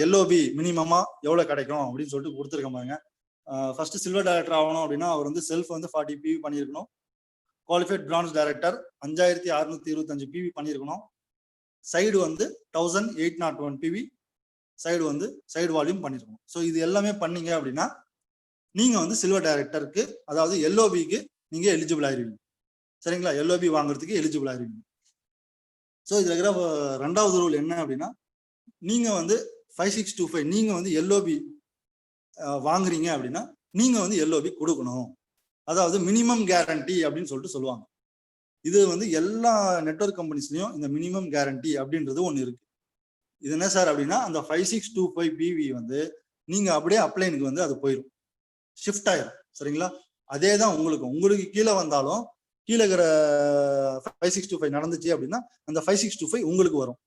எல்ஓபி மினிமமா எவ்வளவு கிடைக்கும் அப்படின்னு சொல்லிட்டு கொடுத்துருக்க பாருங்க. ஃபர்ஸ்ட் சில்வர் டைரக்டர் ஆகணும் அப்படின்னா அவர் வந்து செல்ஃப் வந்து 40 பிவி பண்ணியிருக்கணும். குவாலிஃபைட் பிரான்ஸ் டைரக்டர் 5625 பிவி பண்ணியிருக்கணும். சைடு வந்து 1801 பிவி சைடு வந்து சைடு வால்யூம் பண்ணிருக்கணும். ஸோ இது எல்லாமே பண்ணீங்க அப்படின்னா நீங்க வந்து சில்வர் டைரக்டருக்கு, அதாவது எல்ஓபிக்கு நீங்க எலிஜிபிள் ஆயிருவீங்க. சரிங்களா? எல்ஓபி வாங்குறதுக்கு எலிஜிபிள் ஆயிருவீங்க. ஸோ இதுல இருக்கிற 2வது ரூல் என்ன அப்படின்னா, நீங்க வந்து 5625 நீங்க வந்து எல்ஓபி வாங்குறீங்க அப்படின்னா நீங்க வந்து எல்ஓபி கொடுக்கணும். அதாவது மினிமம் கேரண்டி அப்படின்னு சொல்லிட்டு சொல்லுவாங்க. இது வந்து எல்லா நெட்வொர்க் கம்பெனிஸ்லயும் இந்த மினிமம் கேரண்டி அப்படின்றது ஒண்ணு இருக்கு. இது என்ன சார் அப்படின்னா அந்த 5625 பிவி வந்து நீங்க அப்படியே அப்ளைனுக்கு வந்து அது போயிடும், ஷிஃப்ட் ஆயிரும். சரிங்களா? அதே தான் உங்களுக்கு கீழே வந்தாலும் கீழே இருக்கிற 5625 நடந்துச்சு அப்படின்னா அந்த 5625 உங்களுக்கு வரும்,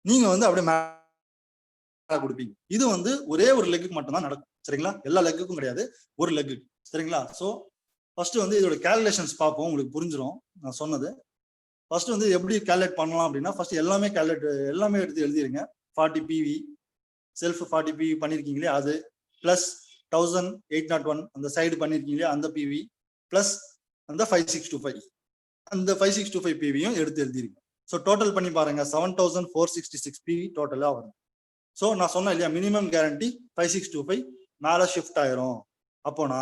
நீங்க வந்து அப்படியே மேல கொடுப்பீங்க. இது வந்து ஒரே ஒரு லெக்குக்கு மட்டும் தான் நடக்கும். சரிங்களா? எல்லா லெக்குக்கும் கிடையாது, ஒரு லெக்கு. சரிங்களா? ஸோ ஃபர்ஸ்ட் வந்து இதோட கேல்குலேஷன்ஸ் பார்ப்போம், உங்களுக்கு புரிஞ்சிடும் நான் சொன்னது. ஃபர்ஸ்ட் வந்து எப்படி கேல்குலேட் பண்ணலாம் அப்படின்னா ஃபர்ஸ்ட் எல்லாமே எடுத்து எழுதிருங்க. 40 பிவி செல்ஃப் 40 பிவி பண்ணிருக்கீங்களே அது, பிளஸ் 1801 அந்த சைடு பண்ணிருக்கீங்களே அந்த பிவி, பிளஸ் அந்த 5625 அந்த 5625 பிவியும் எடுத்து எழுதிருங்க. ஸோ டோட்டல் பண்ணி பாருங்க 7466 பிவி டோட்டலா வரும். ஸோ நான் சொன்னேன் இல்லையா, மினிமம் கேரண்டி 5625 மேல ஷிஃப்ட் ஆயிரும். அப்போனா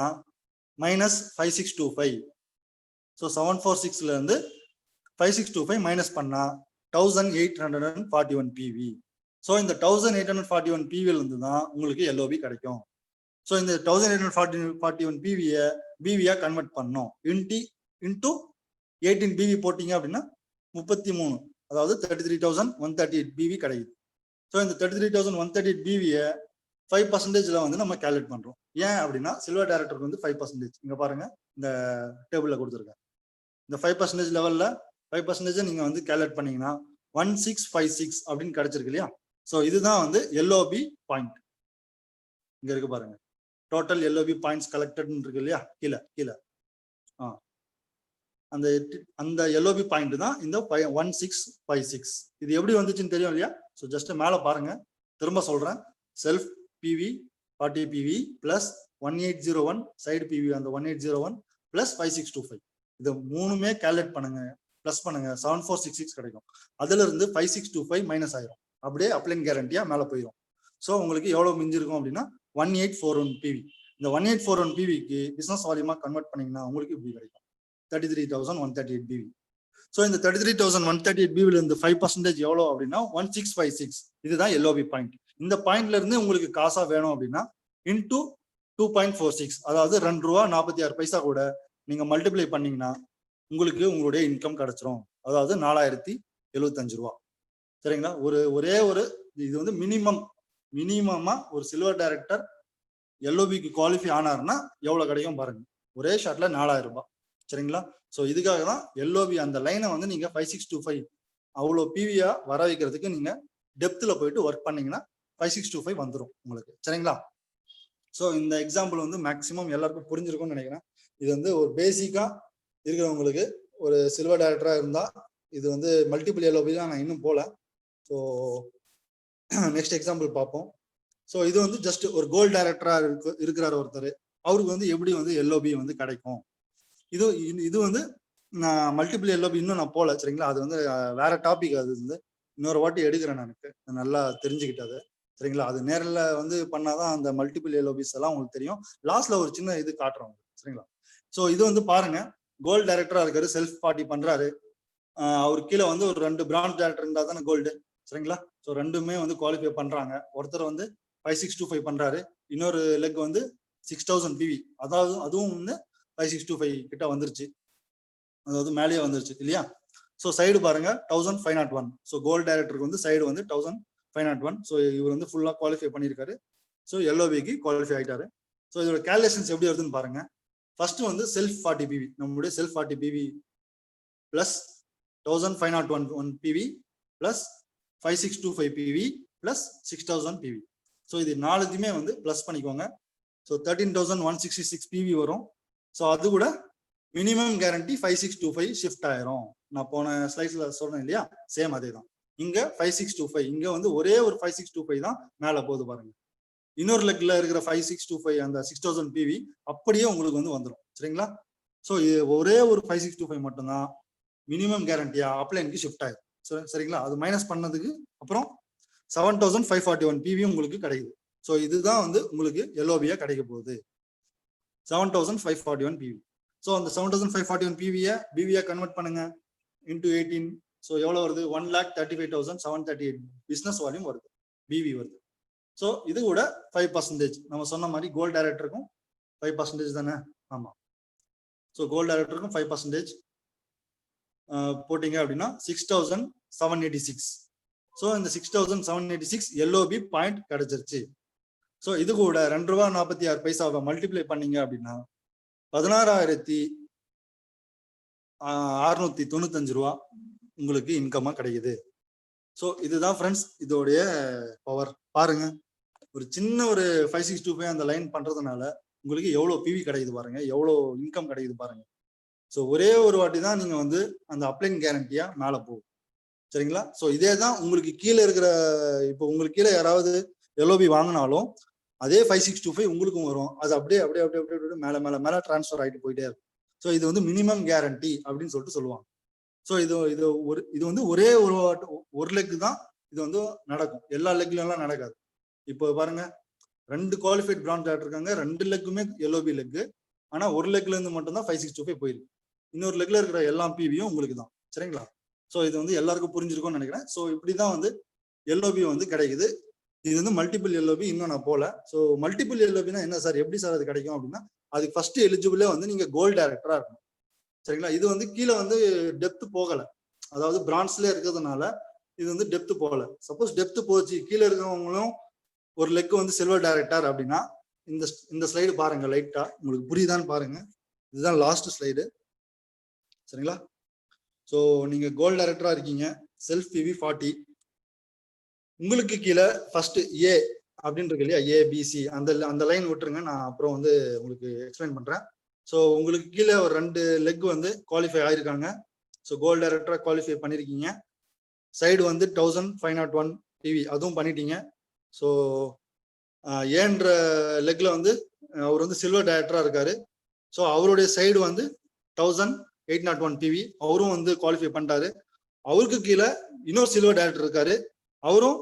மைனஸ் 5625. ஸோ 746ல இருந்து 5625 மைனஸ் பண்ணா 1841 பிவி. ஸோ இந்த 1841 பிவில இருந்து தான் உங்களுக்கு எல்ஓபி கிடைக்கும். ஸோ இந்த 1841 பிவியா கன்வெர்ட் பண்ணோம் இன்டு 18 பிவி போட்டீங்க அப்படின்னா 33, அதாவது 33,138 பிவி கிடைக்குது. ஸோ இந்த 33,138 பிவியை 5%ல வந்து நம்ம கேல்குலேட் பண்றோம். ஏன் அப்படின்னா சில்வர் டைரக்டருக்கு வந்து 5%. இங்க பாருங்க இந்த டேபிள்ல கொடுத்துருக்கேன். இந்த 5% லெவல்ல 5% நீங்க வந்து கேல்குலேட் பண்ணீங்கன்னா 1656 அப்படின்னு கிடைச்சிருக்கு இல்லையா? ஸோ இதுதான் வந்து எல்ஓபி பாயிண்ட். இங்க இருக்கு பாருங்க, டோட்டல் எல்ஓபி பாயிண்ட்ஸ் கலெக்டட் இருக்கு இல்லையா, கீழே அந்த எல்ஓபி பாயிண்ட் தான் இந்த 1656. இது எப்படி வந்துச்சுன்னு தெரியும் இல்லையா? ஸோ ஜஸ்ட் மேல பாருங்க, திரும்ப சொல்றேன். Self PV 40 PV plus 1801 side PV அந்த 1801 பிளஸ் 5625 இது மூணுமே கேல்குலேட் பண்ணுங்க, பிளஸ் பண்ணுங்க 7466 கிடைக்கும். அதுல இருந்து 5625 மைனஸ் ஆயிரும், அப்படியே அப்ளைன் கேரண்டியா மேல போயிடும். ஸோ உங்களுக்கு எவ்வளவு மிஞ்சிருக்கும் அப்படின்னா 1841 பிவி. இந்த 1841 பிவிக்கு பிசினஸ் வால்யூமா கன்வெர்ட் பண்ணீங்கன்னா உங்களுக்கு இப்படி கிடைக்கும் 33,138 பிவி. ஸோ இந்த 33,138 பிவில இருந்து 5% எவ்வளோ அப்படின்னா 1656. இதுதான் எல்ஓபி பாயிண்ட். இந்த பாயிண்ட்ல இருந்து உங்களுக்கு காசா வேணும் அப்படின்னா இன்டூ 2.46, அதாவது ₹2.46 கூட நீங்க மல்டிப்ளை பண்ணீங்கன்னா உங்களுக்கு உங்களுடைய இன்கம் கிடைச்சிரும், அதாவது ₹4075. சரிங்களா? ஒரே ஒரு இது வந்து மினிமமா ஒரு சில்வர் டைரக்டர் எல்ஓபிக்கு குவாலிஃபை ஆனாருன்னா எவ்வளவு கிடைக்கும் பாருங்க, ஒரே ஷாட்ல ₹4000. சரிங்களா? ஸோ இதுக்காக தான் எல்ஓபி அந்த லைனை வந்து நீங்க 5625 அவ்வளோ பிவியா வர வைக்கிறதுக்கு நீங்க டெப்த்ல போயிட்டு ஒர்க் பண்ணீங்கன்னா 5625 வந்துடும் உங்களுக்கு. சரிங்களா? ஸோ இந்த எக்ஸாம்பிள் வந்து மேக்சிமம் எல்லாருக்கும் புரிஞ்சிருக்கும்னு நினைக்கிறேன். இது வந்து ஒரு பேசிக்கா இருக்கிறவங்களுக்கு ஒரு சில்வர் டைரக்டரா இருந்தா இது வந்து மல்டிபிள் எல்ஓபி தான், நான் இன்னும் போல. ஸோ நெக்ஸ்ட் எக்ஸாம்பிள் பார்ப்போம். ஸோ இது வந்து ஜஸ்ட் ஒரு கோல்டு டைரக்டரா இருக்கிறார் ஒருத்தர், அவருக்கு வந்து எப்படி வந்து எல்ஓபி வந்து கிடைக்கும். இது வந்து நான் மல்டிபிள் எல்ஓபி இன்னும் நான் போல. சரிங்களா? அது வந்து வேற டாபிக், அது வந்து இன்னொரு வாட்டி எடுக்கிறேன், எனக்கு நல்லா தெரிஞ்சுக்கிட்டது. சரிங்களா? அது நேரில் வந்து பண்ணாதான் அந்த மல்டிபிள் எல்ஓபிஸ் எல்லாம் உங்களுக்கு தெரியும். லாஸ்ட்ல ஒரு சின்ன இது காட்டுறோம். சரிங்களா? ஸோ இது வந்து பாருங்க, கோல்டு டைரக்டரா இருக்காரு, செல்ஃப் பார்ட்டி பண்றாரு. அவர் கீழே வந்து ஒரு 2 பிரான்ச் டைரக்டர் இருந்தா தானே கோல்டு. சரிங்களா? ஸோ ரெண்டுமே வந்து குவாலிஃபை பண்றாங்க. ஒருத்தர் வந்து 5625 பண்றாரு, இன்னொரு லெக் வந்து 6000 பிவி, அதாவது அதுவும் வந்து 5625 கிட்ட வந்துருச்சு, அதாவது மேலேயே வந்துருச்சு இல்லையா? ஸோ சைடு பாருங்க 1501. ஸோ கோல்டு டைரக்டருக்கு வந்து சைடு வந்து 1501. ஸோ இவர் வந்து ஃபுல்லா குவாலிஃபை பண்ணியிருக்காரு. ஸோ எல்ஓபிக்கு குவாலிஃபை ஆயிட்டாரு. ஸோ இதோட கேல்குலேஷன்ஸ் எப்படி வருதுன்னு பாருங்க. ஃபர்ஸ்ட் வந்து செல்ஃப் 40 பிவி, நம்மளுடைய self 40 PV plus 1501 PV plus 5625 PV plus 6000 PV. So இது நாலுத்தையுமே வந்து பிளஸ் பண்ணிக்கோங்க. ஸோ 13,166 பிவி வரும். ஸோ அது கூட மினிமம் கேரண்டி 5625 ஷிஃப்ட் ஆயிரும். நான் போன ஸ்லைட்ஸ்ல சொல்றேன் இல்லையா, சேம் அதே தான். இங்க 5625, இங்க வந்து ஒரே ஒரு 5625 தான் மேல போகுது பாருங்க. இன்னொரு லெக்ல இருக்கிற 5625 அந்த 6000 பிவி அப்படியே உங்களுக்கு வந்து வந்துடும். சரிங்களா? ஸோ ஒரே ஒரு 5625 மட்டும்தான் மினிமம் கேரண்டியா அப்ளைனுக்கு ஷிஃப்ட் ஆயிரும். சரிங்களா? அது மைனஸ் பண்ணதுக்கு அப்புறம் 7541 பிவி உங்களுக்கு கிடைக்குது. ஸோ இதுதான் வந்து உங்களுக்கு எல்ஓபியா கிடைக்க போகுது, 7541 பிவி. ஸோ அந்த 7541 பிவியா கன்வெர்ட் பண்ணுங்க இன்டூ 18. ஸோ எவ்வளவு வருது? 1,35,738 பிசினஸ் வால்யூம் வருது, பிவி வருது. ஸோ இது கூட 5%. நம்ம சொன்ன மாதிரி கோல்டு டைரக்டருக்கும் 5% தானே? ஆமா. ஸோ கோல்டு டைரக்டருக்கும் 5% போட்டீங்க அப்படின்னா 6,786. ஸோ இந்த 6786 எல்ஓபி பாயிண்ட் கிடைச்சிருச்சு. ஸோ இது கூட ₹2.46 மல்டிப்ளை பண்ணீங்க அப்படின்னா 16,695 உங்களுக்கு இன்கமா கிடைக்குது. ஸோ இதுதான் ஃப்ரெண்ட்ஸ் இதோடைய பவர். பாருங்க, ஒரு சின்ன ஒரு 5625 அந்த லைன் பண்றதுனால உங்களுக்கு எவ்வளவு பிவி கிடைக்குது பாருங்க, எவ்வளவு இன்கம் கிடைக்குது பாருங்க. ஸோ ஒரே ஒரு வாட்டி தான் நீங்க வந்து அந்த அப்ளைங் கேரண்டியா மேல போகும். சரிங்களா? ஸோ இதே தான் உங்களுக்கு கீழே இருக்கிற, இப்போ உங்களுக்கு கீழே யாராவது எல்ஓபி வாங்கினாலும் அதே 5625 உங்களுக்கும் வரும். அது அப்படியே அப்படியே அப்படியே அப்படியே மேல மேல மேல டிரான்ஸ்ஃபர் ஆகிட்டு போயிட்டே இருக்கும். ஸோ இது வந்து மினிமம் கேரண்டி அப்படின்னு சொல்லிட்டு சொல்லுவாங்க. ஸோ இது வந்து ஒரே ஒரு லெக் தான் இது வந்து நடக்கும், எல்லா லெக்லயும் எல்லாம் நடக்காது. இப்போ பாருங்க, 2 குவாலிஃபைட் பிரான்ச் டாக்டர் இருக்காங்க, 2 லெக்குமே எல்ஓபி லெக். ஆனா ஒரு லெக்ல இருந்து மட்டும் தான் 5625 போயிருக்கு. இன்னொரு லெக்ல இருக்கிற எல்லா பிவியும் உங்களுக்கு தான். சரிங்களா? ஸோ இது வந்து எல்லாருக்கும் புரிஞ்சிருக்கும்னு நினைக்கிறேன். ஸோ இப்படிதான் வந்து எல்ஓபி வந்து கிடைக்குது. இது வந்து மல்டிபிள் எல்ஓபி இன்னும் நான் போல. ஸோ மல்டிபிள் எல்ஓபினா என்ன சார், எப்படி சார் அது கிடைக்கும் அப்படின்னா, அதுக்கு ஃபர்ஸ்ட் எலிஜிபிளே வந்து நீங்க கோல்டு டைரக்டரா இருக்கணும். சரிங்களா? இது வந்து கீழே வந்து டெப்த் போகல, அதாவது பிரான்ஸ்ல இருக்கிறதுனால இது வந்து டெப்த் போகல. சப்போஸ் டெப்த் போச்சு, கீழே இருக்கிறவங்களும் ஒரு லெக் வந்து சில்வர் டைரக்டர் அப்படின்னா இந்த ஸ்லைடு பாருங்க, லைட்டா உங்களுக்கு புரியுதான்னு பாருங்க. இதுதான் லாஸ்ட் ஸ்லைடு. சரிங்களா? ஸோ நீங்க கோல்டு டைரக்டரா இருக்கீங்க, செல்ஃப் பிவி 40, உங்களுக்கு கீழே ஃபர்ஸ்ட் ஏ அப்படின்னு இருக்கு இல்லையா, ஏபிசி, அந்த லைன் விட்டுருங்க, நான் அப்புறம் வந்து உங்களுக்கு எக்ஸ்பிளைன் பண்றேன். ஸோ உங்களுக்கு கீழே ஒரு 2 லெக் வந்து குவாலிஃபை ஆயிருக்காங்க. ஸோ கோல்டு டைரக்டரா குவாலிஃபை பண்ணிருக்கீங்க. சைடு வந்து 1501 டிவி அதுவும் பண்ணிட்டீங்க. ஸோ ஏன்ற லெக்ல வந்து அவர் வந்து சில்வர் டைரக்டரா இருக்காரு. ஸோ அவருடைய சைடு வந்து 1801 டிவி அவரும் வந்து குவாலிஃபை பண்ணிட்டாரு. அவருக்கு கீழே இன்னொரு சில்வர் டைரக்டர் இருக்காரு, அவரும்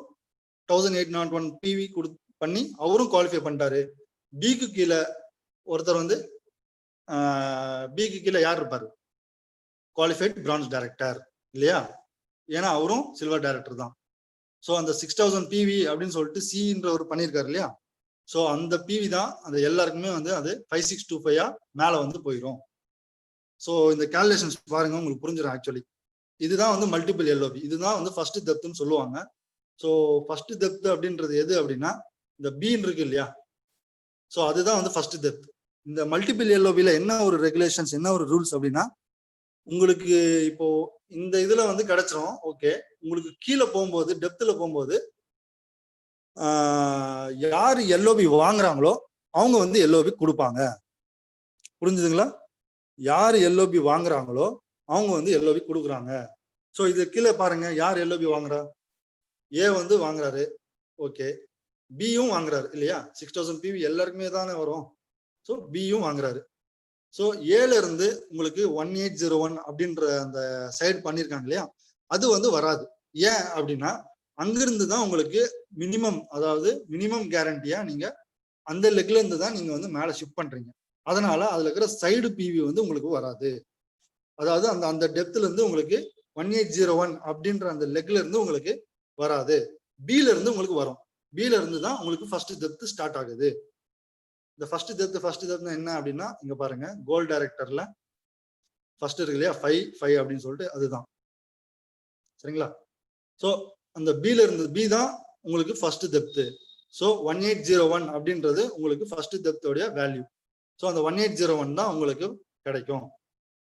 1801 டிவி பண்ணி அவரும் குவாலிஃபை பண்ணிட்டாரு. பிக்கு கீழே ஒருத்தர் வந்து பிக்கு கீழே யார் இருப்பாரு, குவாலிஃபைட் பிரான்ச் டைரக்டர் இல்லையா, ஏன்னா அவரும் சில்வர் டைரக்டர் தான். ஸோ அந்த 6000 பிவி அப்படின்னு சொல்லிட்டு சின்றவர் பண்ணியிருக்காரு இல்லையா, ஸோ அந்த பிவி தான் அந்த எல்லாருக்குமே வந்து அது 5625 மேல வந்து போயிடும். ஸோ இந்த கால்குலேஷன்ஸ் பாருங்க, உங்களுக்கு புரிஞ்சிடும். ஆக்சுவலி இதுதான் வந்து மல்டிபிள் எல்ஓபி, இதுதான் வந்து ஃபர்ஸ்ட் டெப்த்னு சொல்லுவாங்க. ஸோ ஃபர்ஸ்ட் டெப்த் அப்படின்றது எது அப்படின்னா இந்த பீன் இருக்கு இல்லையா, ஸோ அதுதான் வந்து ஃபர்ஸ்ட் டெப்த். இந்த மல்டிபிள் எல்ஓபியில என்ன ஒரு ரெகுலேஷன்ஸ், என்ன ஒரு ரூல்ஸ் அப்படின்னா, உங்களுக்கு இப்போ இந்த இதுல வந்து கிடைச்சிரும். ஓகே, உங்களுக்கு கீழே போகும்போது டெப்த்ல போகும்போது யாரு எல்ஓபி வாங்குறாங்களோ அவங்க வந்து எல்ஓபி கொடுப்பாங்க. புரிஞ்சுதுங்களா? யாரு எல்ஓபி வாங்குறாங்களோ அவங்க வந்து எல்ஓபி கொடுக்குறாங்க. ஸோ இது கீழே பாருங்க, யார் எல்ஓபி வாங்குறா, ஏ வந்து வாங்குறாரு, ஓகே, பியும் வாங்குறாரு இல்லையா, 6000 பிவி எல்லாருக்குமே தானே வரும். ஸோ பியும் வாங்குறாரு. ஸோ ஏல இருந்து உங்களுக்கு 1801 அப்படின்ற அந்த சைடு பண்ணியிருக்காங்க இல்லையா, அது வந்து வராது. ஏன் அப்படின்னா அங்கிருந்து தான் உங்களுக்கு மினிமம், அதாவது மினிமம் கேரண்டியா நீங்க அந்த லெக்ல இருந்து தான் நீங்க வந்து மேல ஷிஃப்ட் பண்றீங்க. அதனால அதுல இருக்கிற சைடு பிவி வந்து உங்களுக்கு வராது. அதாவது அந்த டெப்த்ல இருந்து உங்களுக்கு 1801 அப்படின்ற அந்த லெக்ல இருந்து உங்களுக்கு வராது, பில இருந்து உங்களுக்கு வரும். பில இருந்து தான் உங்களுக்கு ஃபர்ஸ்ட் டெப்த் ஸ்டார்ட் ஆகுது. இந்த ஃபர்ஸ்ட் டெப்த் என்ன அப்படின்னா, இங்க பாருங்க, கோல்டு டைரக்டர்ல ஃபர்ஸ்ட் இருக்கு இல்லையா 5 அப்படின்னு சொல்லிட்டு, அதுதான். சரிங்களா? ஸோ அந்த பில இருந்து பி தான் உங்களுக்கு ஃபர்ஸ்ட் டெப்த். ஸோ 1801 அப்படின்றது உங்களுக்கு ஃபர்ஸ்ட் டெப்தோடைய வேல்யூ. ஸோ அந்த 1801 தான் உங்களுக்கு கிடைக்கும்.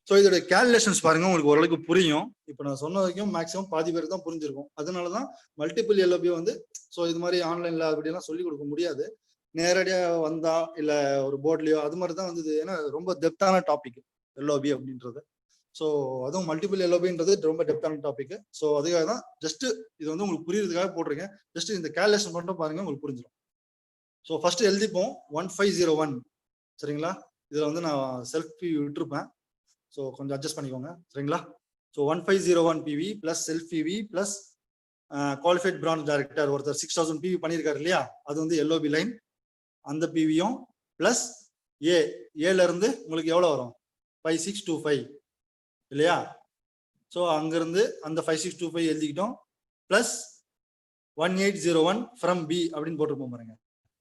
ஸோ இதோட கேல்குலேஷன்ஸ் பாருங்க, உங்களுக்கு ஓரளவுக்கு புரியும். இப்போ நான் சொன்ன வரைக்கும் மேக்ஸிமம் பாதி பேருக்கு தான் புரிஞ்சிருக்கும். அதனாலதான் மல்டிபிள் எல்ஓபி வந்து ஸோ இது மாதிரி ஆன்லைன்ல அப்படியெல்லாம் சொல்லி கொடுக்க முடியாது. நேரடியா வந்தா இல்ல ஒரு போர்ட்லயோ அது மாதிரி தான் வந்தது. ஏன்னா ரொம்ப டெப்தான டாபிக் எல்ஓபி அப்படின்றது. ஸோ அதுவும் மல்டிபிள் எல்ஓபின்றது ரொம்ப டெப்தான டாபிக். ஸோ அதுக்காக தான் ஜஸ்ட் இது வந்து உங்களுக்கு புரியுறதுக்காக போட்டிருக்கேன். ஜஸ்ட் இந்த கேல்குலேஷன் மட்டும் பாருங்க, உங்களுக்கு புரிஞ்சிடும். ஸோ ஃபர்ஸ்ட் எழுதிப்போம் 1501. சரிங்களா? இதுல வந்து நான் செல்ஃப் பிவி விட்டுருப்பேன், ஸோ கொஞ்சம் அட்ஜஸ்ட் பண்ணிக்கோங்க. சரிங்களா? So 1501 PV plus self BV plus qualified branch director ஒருத்தர் 6000 பிவி பண்ணியிருக்காரு இல்லையா, அது வந்து எல்ஓபி லைன், அந்த பிவியும் பிளஸ் ஏல இருந்து உங்களுக்கு எவ்வளவு வரும் 5625 இல்லையா. ஸோ அங்கிருந்து அந்த 5625 எழுதிக்கிட்டோம், பிளஸ் 1801 ஃப்ரம் பி அப்படின்னு போட்டிருப்போம் பாருங்க.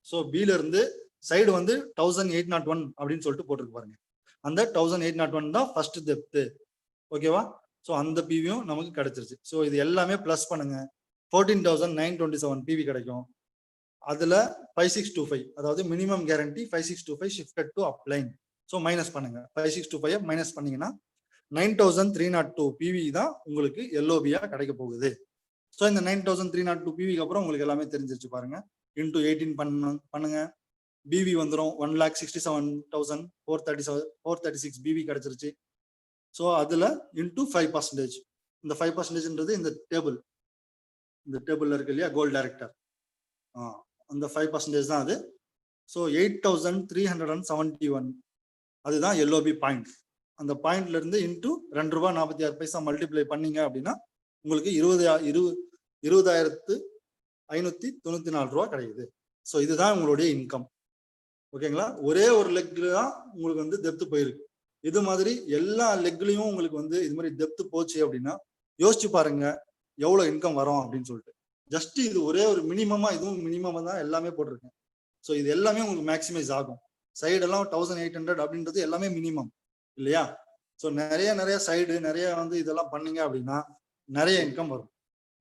ஸோ பில இருந்து சைடு வந்து 1801 அப்படின்னு சொல்லிட்டு போட்டிருக்கு பாருங்க. அந்த 1801 தான் ஃபர்ஸ்ட் டெப்த். ஓகேவா? ஸோ அந்த பிவியும் நமக்கு கிடைச்சிருச்சு. ஸோ இது எல்லாமே பிளஸ் பண்ணுங்க. 14,927 பிவி கிடைக்கும். அதுல 5625 அதாவது minimum guarantee 5625 shifted to upline. So minus பண்ணுங்க, 5625 மைனஸ் பண்ணீங்கன்னா 9,302 பிவி தான் உங்களுக்கு எல்ஓபியா கிடைக்க போகுது. ஸோ இந்த 9,302 பிவிக்கு அப்புறம் உங்களுக்கு எல்லாமே தெரிஞ்சிருச்சு பாருங்க. இன்டூ 18 பண்ணுங்க, பிவி வந்துடும் 1,67,436 பிவி கிடைச்சிருச்சு. ஸோ அதுல இன்டூ 5%. இந்த 5%ன்றது இந்த டேபிள்ல இருக்கு இல்லையா, கோல்ட் டைரக்டர், அந்த 5% தான் அது. ஸோ 8,371 அதுதான் எல்ஓபி பாயிண்ட். அந்த பாயிண்ட்ல இருந்து இன்டூ ₹2.46 மல்டிப்ளை பண்ணீங்க அப்படின்னா உங்களுக்கு 20,594 கிடைக்குது. ஸோ இதுதான் உங்களுடைய இன்கம். ஓகேங்களா? ஒரே ஒரு லெக்ல தான் உங்களுக்கு வந்து டெப்த் போயிருக்கு. இது மாதிரி எல்லா லெக்லயும் உங்களுக்கு வந்து இது மாதிரி டெப்த் போச்சு அப்படின்னா யோசிச்சு பாருங்க எவ்வளவு இன்கம் வரும் அப்படின்னு சொல்லிட்டு. ஜஸ்ட் இது ஒரே ஒரு மினிமமா, இதுவும் மினிமமா தான் எல்லாமே போட்டிருக்கேன். ஸோ இது எல்லாமே உங்களுக்கு மேக்சிமைஸ் ஆகும். சைடெல்லாம் 1,800 அப்படின்றது எல்லாமே மினிமம் இல்லையா? ஸோ நிறைய சைடு நிறைய வந்து இதெல்லாம் பண்ணீங்க அப்படின்னா நிறைய இன்கம் வரும்.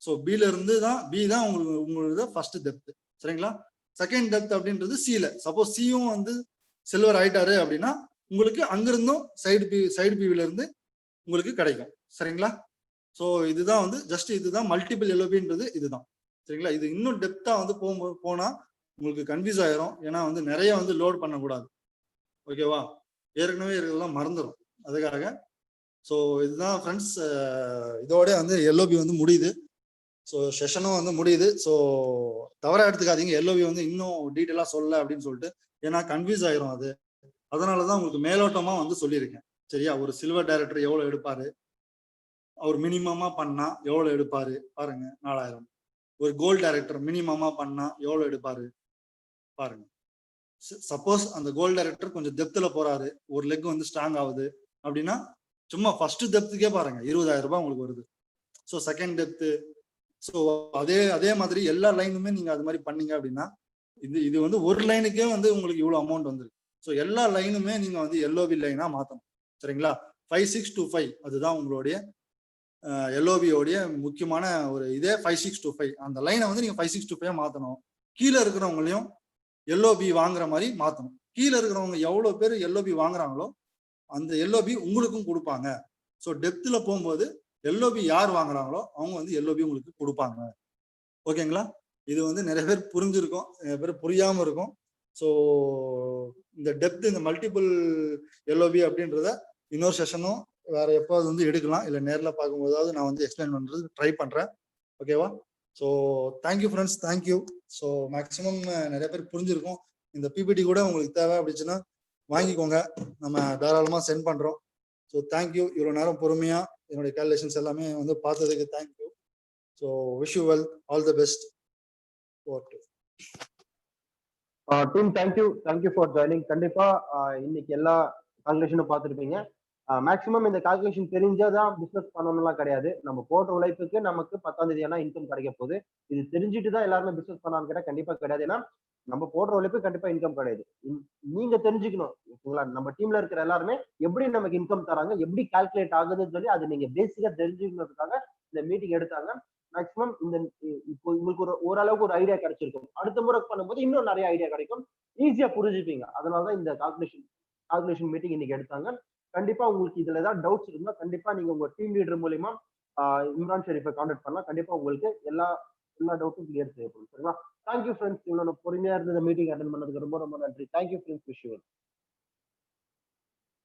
ஸோ பி தான் உங்களுக்கு ஃபர்ஸ்ட் டெப்த். சரிங்களா? செகண்ட் டெப்த் அப்படின்றது சில. சப்போஸ் சியும் வந்து சில்வர் ஆயிட்டாரு அப்படின்னா உங்களுக்கு அங்கிருந்தும் சைடு பிவில இருந்து உங்களுக்கு கிடைக்கும். சரிங்களா? ஸோ இதுதான் வந்து ஜஸ்ட் இதுதான் மல்டிபிள் எல்ஓபின்றது இதுதான். சரிங்களா? இது இன்னும் டெப்தா வந்து போனா உங்களுக்கு கன்ஃபியூஸ் ஆயிரும். ஏன்னா வந்து நிறைய வந்து லோட் பண்ணக்கூடாது. ஓகேவா? ஏற்கனவே இதெல்லாம் மறந்துடும் அதுக்காக. ஸோ இதுதான் ஃப்ரெண்ட்ஸ், இதோட வந்து எல்ஓபி வந்து முடியுது. ஸோ செஷனும் வந்து முடியுது. ஸோ தவறா எடுத்துக்காதீங்க, எல்ஓபி வந்து இன்னும் டீட்டெயிலா சொல்லல அப்படின்னு சொல்லிட்டு. ஏன்னா கன்ஃபியூஸ் ஆயிரும் அது. அதனாலதான் உங்களுக்கு மேலோட்டமா வந்து சொல்லியிருக்கேன். சரியா? ஒரு சில்வர் டைரக்டர் எவ்வளவு எடுப்பாரு, அவர் மினிமமா பண்ணா எவ்வளவு எடுப்பாரு பாருங்க, 4,000. ஒரு கோல்ட் டைரக்டர் மினிமமா பண்ணா எவ்வளவு எடுப்பாரு பாருங்க. சப்போஸ் அந்த கோல்ட் டைரக்டர் கொஞ்சம் டெப்த்ல போறாரு, ஒரு லெக் வந்து ஸ்ட்ராங் ஆகுது அப்படின்னா சும்மா ஃபர்ஸ்ட் டெப்த்துக்கே பாருங்க 20,000 உங்களுக்கு வருது. So second depth. ஸோ அதே மாதிரி எல்லா லைனுமே நீங்க அது மாதிரி பண்ணீங்க அப்படின்னா இது வந்து ஒரு லைனுக்கே வந்து உங்களுக்கு இவ்வளவு அமௌண்ட் வந்துருக்கு. ஸோ எல்லா லைனுமே நீங்க வந்து எல்ஓபி லைனா மாத்தணும். சரிங்களா? 5625 அதுதான் உங்களுடைய எல்ஓபியோடைய முக்கியமான ஒரு இதே 5625. அந்த லைனை வந்து நீங்க 5625 மாத்தணும். கீழே இருக்கிறவங்களையும் எல்ஓபி வாங்குற மாதிரி மாத்தணும். கீழே இருக்கிறவங்க எவ்வளவு பேர் எல்ஓபி வாங்குறாங்களோ அந்த எல்ஓபி உங்களுக்கும் கொடுப்பாங்க. ஸோ டெப்த்ல போகும்போது எல்ஓபி யார் வாங்குறாங்களோ அவங்க வந்து எல்ஓபி உங்களுக்கு கொடுப்பாங்க. ஓகேங்களா? இது வந்து நிறைய பேர் புரிஞ்சிருக்கும், நிறைய பேர் புரியாம இருக்கும். ஸோ இந்த டெப்த், இந்த மல்டிபிள் எல்ஓபி அப்படின்றத இன்னொரு செஷனும் வேற எப்போது வந்து எடுக்கலாம், இல்லை நேரில் பார்க்கும்போதாவது நான் வந்து எக்ஸ்பிளைன் பண்றது ட்ரை பண்றேன். ஓகேவா? So thank you friends, thank you. So maximum நிறைய பேர் புரிஞ்சிருக்கும். இந்த பிபிடி கூட உங்களுக்கு தேவை அப்படிச்சுன்னா வாங்கிக்கோங்க, நம்ம தாராளமாக சென்ட் பண்றோம். So thank you. இவ்வளோ நேரம் பொறுமையா என்னுடைய கால்குலேஷன்ஸ் எல்லாமே வந்து பார்த்ததுக்கு thank you. So wish you well, all the best. Team thank you for joining. கண்டிப்பா இன்னைக்கு எல்லா கால்குலேஷனும் பார்த்துருப்பீங்க. மேக்ஸிமம் இந்த கால்குலேஷன் தெரிஞ்சாதான் பிசினஸ் பண்ணணும்லாம் கிடையாது. நம்ம போட்ட உழைப்புக்கு நமக்கு 10ஆம் தேதி ஆனா இன்கம் கிடைக்க போகுது. இது தெரிஞ்சுட்டு தான் எல்லாருமே பிசினஸ் பண்ணான்னு கேட்டா கண்டிப்பா கிடையாது. ஏன்னா நம்ம போடுற உழைப்பு கண்டிப்பா இன்கம் கிடையாது. நீங்க தெரிஞ்சுக்கணும். ஓகேங்களா? நம்ம டீம்ல இருக்கிற எல்லாருமே எப்படி நமக்கு இன்கம் தராங்க, எப்படி கால்குலேட் ஆகுதுன்னு சொல்லி அது நீங்க பேசிக்கா தெரிஞ்சுக்கணுன்றதுக்காக இந்த மீட்டிங் எடுத்தாங்க. மேக்ஸிமம் இப்போ உங்களுக்கு ஓரளவுக்கு ஒரு ஐடியா கிடைச்சிருக்கும். அடுத்த முறை பண்ணும்போது இன்னும் நிறைய ஐடியா கிடைக்கும், ஈஸியா புரிஞ்சுப்பீங்க. அதனாலதான் இந்த கால்குலேஷன் மீட்டிங் இன்னைக்கு எடுத்தாங்க. கண்டிப்பா உங்களுக்கு இதுல ஏதாவது டவுட்ஸ் இருந்தா கண்டிப்பா நீங்க உங்க டீம் லீடர் மூலியமா இம்ரான் ஷெரீஃபை கான்டாக்ட் பண்ணலாம். கண்டிப்பா உங்களுக்கு எல்லா டவுட்டும் கிளியர் செய்யப்படும். சரிங்களா? Thank you friends. இவ்வளவு பொறுமையா இருந்த மீட்டிங் அட்டென்ட் பண்ணதுக்கு ரொம்ப நன்றி. Thank you friends. Wish you.